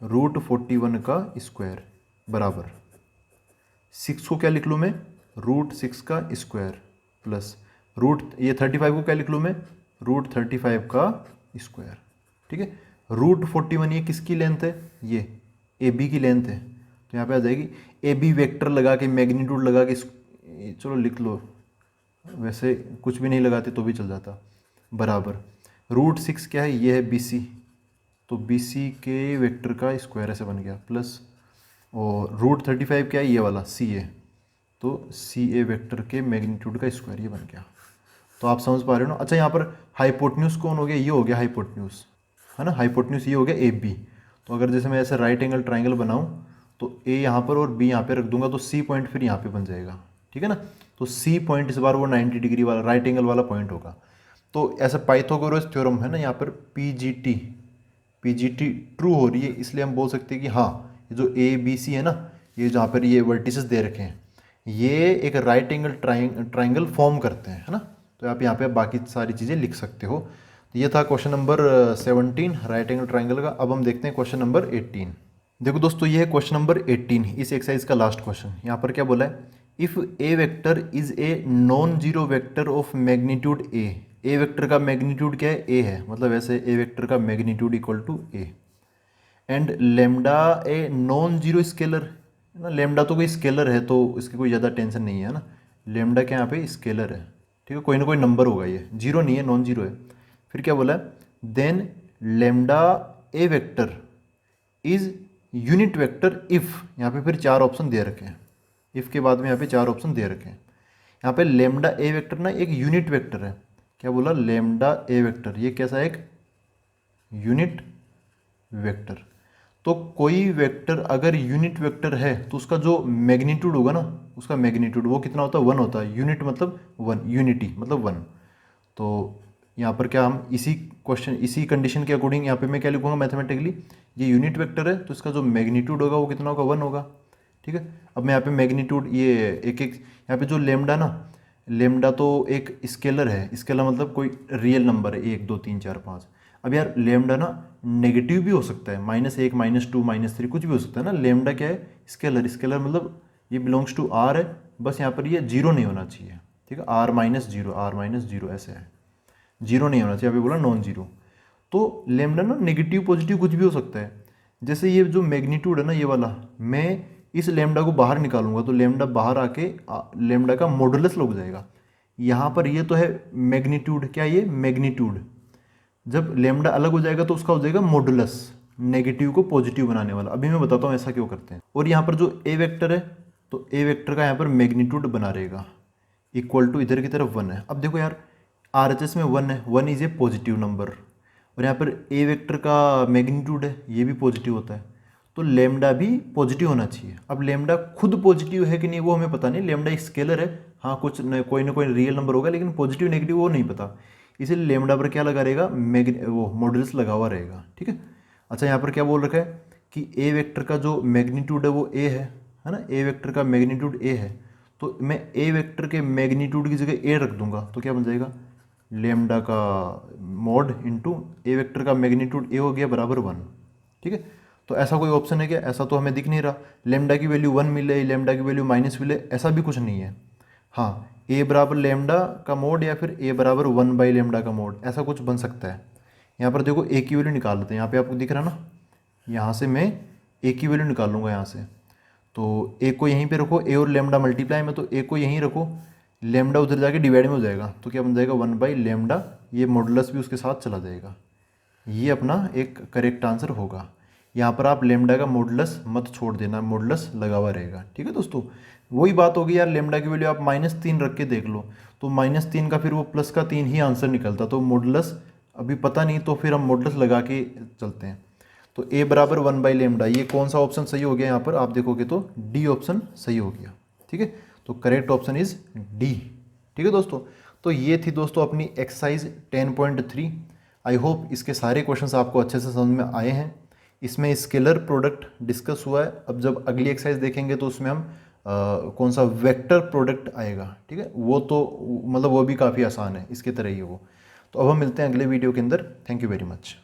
√41 का स्क्वायर बराबर 6 को क्या लिख लूँ मैं? √6 का स्क्वायर प्लस ये 35 को क्या लिख लूँ मैं? √35 का स्क्वायर। ठीक है, √41 ये किसकी लेंथ है? ये ए बी की लेंथ है, तो यहाँ पे आ जाएगी ए बी वेक्टर लगा के मैग्नीट्यूड लगा के चलो लिख लो, वैसे कुछ भी नहीं लगाते तो भी चल जाता, बराबर √6 क्या है? ये है बी सी, तो बी सी के वेक्टर का स्क्वायर ऐसे बन गया प्लस और √35 क्या है? ये वाला सी ए, तो सी ए वेक्टर के मैग्नीट्यूड का स्क्वायर ये बन गया। तो आप समझ पा रहे हो ना। अच्छा यहाँ पर हाइपोटेन्यूज कौन हो गया? ये हो गया हाइपोटेन्यूज, है ना। हाइपोटेन्यूज ये हो गया ए बी। तो अगर जैसे मैं ऐसे राइट एंगल ट्राइंगल बनाऊँ तो ए यहाँ पर और बी यहाँ पे रख दूंगा तो सी पॉइंट फिर यहाँ पे बन जाएगा, ठीक है ना। तो सी पॉइंट इस बार वो 90 डिग्री वाला राइट एंगल वाला पॉइंट होगा। तो ऐसा पाइथागोरस थ्योरम है ना, यहाँ पर पीजीटी ट्रू हो रही है, इसलिए हम बोल सकते हैं कि हाँ ये जो ए बी सी है ना, ये जहाँ पर ये वर्टिसेस दे रखे हैं ये एक राइट एंगल ट्राइंगल फॉर्म करते हैं, है ना। तो आप यहाँ पे बाकी सारी चीज़ें लिख सकते हो। तो ये था question number 17 right angle triangle का। अब हम देखते हैं क्वेश्चन नंबर 18। देखो दोस्तों ये है क्वेश्चन नंबर 18, इस एक्सरसाइज का लास्ट क्वेश्चन। यहाँ पर क्या बोला है? If A vector is a non zero vector of magnitude A vector का मैग्नीट्यूड क्या है? ए है, मतलब ऐसे ए वेक्टर का magnitude equal to A and lambda a non zero scalar ना। लेमडा तो कोई स्केलर है तो इसकी कोई ज़्यादा टेंशन नहीं है ना। लेमडा क्या यहाँ पे स्केलर है, ठीक है, कोई ना कोई नंबर होगा, ये जीरो नहीं है, नॉन जीरो है। फिर क्या बोला है? Then lambda A vector is unit vector if, यहाँ पे फिर 4 ऑप्शन दे रखे हैं, इफ़ के बाद में यहाँ पे 4 ऑप्शन दे रखे हैं। यहाँ पे लेमडा ए वेक्टर ना एक यूनिट वेक्टर है। क्या बोला? लेमडा ए वेक्टर ये कैसा? एक यूनिट वेक्टर। तो कोई वेक्टर अगर यूनिट वेक्टर है तो उसका जो मैग्नीट्यूड होगा ना, उसका मैग्नीट्यूड वो कितना होता है? 1 होता है। यूनिट मतलब 1, यूनिटी मतलब 1। तो यहाँ पर क्या हम इसी कंडीशन के अकॉर्डिंग यहाँ पे मैं क्या लिखूँगा मैथमेटिकली? ये यूनिट वेक्टर है तो इसका जो मैग्नीट्यूड होगा वो कितना होगा? 1 होगा, ठीक है। अब मैं यहाँ पे मैग्नीट्यूड ये एक यहाँ पे जो लेमडा ना, लेमडा तो एक स्केलर है, स्केलर मतलब कोई रियल नंबर है, 1 2 3 4 5। अब यार लेमडा ना नेगेटिव भी हो सकता है, -1 -2 -3 कुछ भी हो सकता है ना। लेमडा क्या है? स्केलर, स्केलर मतलब ये बिलोंग्स टू आर है, बस यहाँ पर ये जीरो नहीं होना चाहिए, ठीक है। R-0 ऐसे है, जीरो नहीं होना चाहिए, अभी बोला नॉन जीरो। तो लेमडा ना नेगेटिव पॉजिटिव कुछ भी हो सकता है। जैसे ये जो मैग्नीट्यूड है ना ये वाला, मैं इस लेमडा को बाहर निकालूंगा तो लेमडा बाहर आके लेमडा का मॉडुलस लग जाएगा। यहाँ पर ये तो है मैग्नीट्यूड, क्या ये मैग्नीट्यूड, जब लेमडा अलग हो जाएगा तो उसका हो जाएगा मॉडुलस, नेगेटिव को पॉजिटिव बनाने वाला। अभी मैं बताता हूँ ऐसा क्यों करते हैं। और यहाँ पर जो ए वेक्टर है तो ए वेक्टर का यहाँ पर मैग्नीट्यूड बना रहेगा इक्वल टू इधर की तरफ 1 है। अब देखो यार RHS में 1 है, 1 इज ए पॉजिटिव नंबर, और यहाँ पर ए वेक्टर का मैग्नीट्यूड है ये भी पॉजिटिव होता है, तो लेमडा भी पॉजिटिव होना चाहिए। अब लेमडा खुद पॉजिटिव है कि नहीं वो हमें पता नहीं, लेमडा स्केलर है, हाँ कुछ कोई ना कोई रियल नंबर होगा, लेकिन पॉजिटिव नेगेटिव वो नहीं पता, इसलिए लेमडा पर क्या लगा रहेगा? वो मॉडुलस लगा हुआ रहेगा, ठीक है। अच्छा यहाँ पर क्या बोल रखा है कि ए वेक्टर का जो मैग्नीट्यूड है वो ए है ना, ए वेक्टर का मैग्नीट्यूड ए है, तो मैं ए वेक्टर के मैग्नीट्यूड की जगह ए रख दूंगा तो क्या बन जाएगा? लेमडा का मॉड इंटू ए वेक्टर का मैग्नीट्यूड ए हो गया बराबर 1, ठीक है। तो ऐसा कोई ऑप्शन है क्या? ऐसा तो हमें दिख नहीं रहा। लेमडा की वैल्यू 1 मिले, लेमडा की वैल्यू माइनस मिले, ऐसा भी कुछ नहीं है। हाँ ए बराबर लेमडा का मोड या फिर ए बराबर 1 लेमडा का मोड, ऐसा कुछ बन सकता है। यहाँ पर देखो ए की वैल्यू निकाल लेते हैं, यहाँ पे आपको दिख रहा ना, यहाँ से मैं ए की वैल्यू निकाल लूँगा यहाँ से, तो ए को यहीं पे रखो, ए और लेमडा मल्टीप्लाई में, तो ए को यहीं रखो, लेमडा उधर जाके डिवाइड में हो जाएगा, तो क्या बन जाएगा? 1 लेमडा, ये मॉडुलस भी उसके साथ चला जाएगा। ये अपना एक करेक्ट आंसर होगा। यहाँ पर आप लेमडा का मॉडुलस मत छोड़ देना, मॉडुलस लगा हुआ रहेगा, ठीक है दोस्तों। वही बात होगी यार, लेमडा की वैल्यू आप -3 रख के देख लो, तो -3 का फिर वो +3 ही आंसर निकलता, तो मॉडुलस अभी पता नहीं, तो फिर हम मॉडुलस लगा के चलते हैं। तो ए बराबर 1/λ, ये कौन सा ऑप्शन सही हो गया यहाँ पर आप देखोगे तो डी ऑप्शन सही हो गया। ठीक है, तो करेक्ट ऑप्शन इज डी। ठीक है दोस्तों, तो ये थी दोस्तों अपनी एक्सरसाइज 10.3। आई होप इसके सारे क्वेश्चंस आपको अच्छे से समझ में आए हैं। इसमें स्केलर प्रोडक्ट डिस्कस हुआ है। अब जब अगली एक्सरसाइज देखेंगे तो उसमें हम कौन सा वेक्टर प्रोडक्ट आएगा। ठीक है, वो तो मतलब वो भी काफ़ी आसान है, इसके तरह ही है वो। तो अब हम मिलते हैं अगले वीडियो के अंदर। Thank you very much.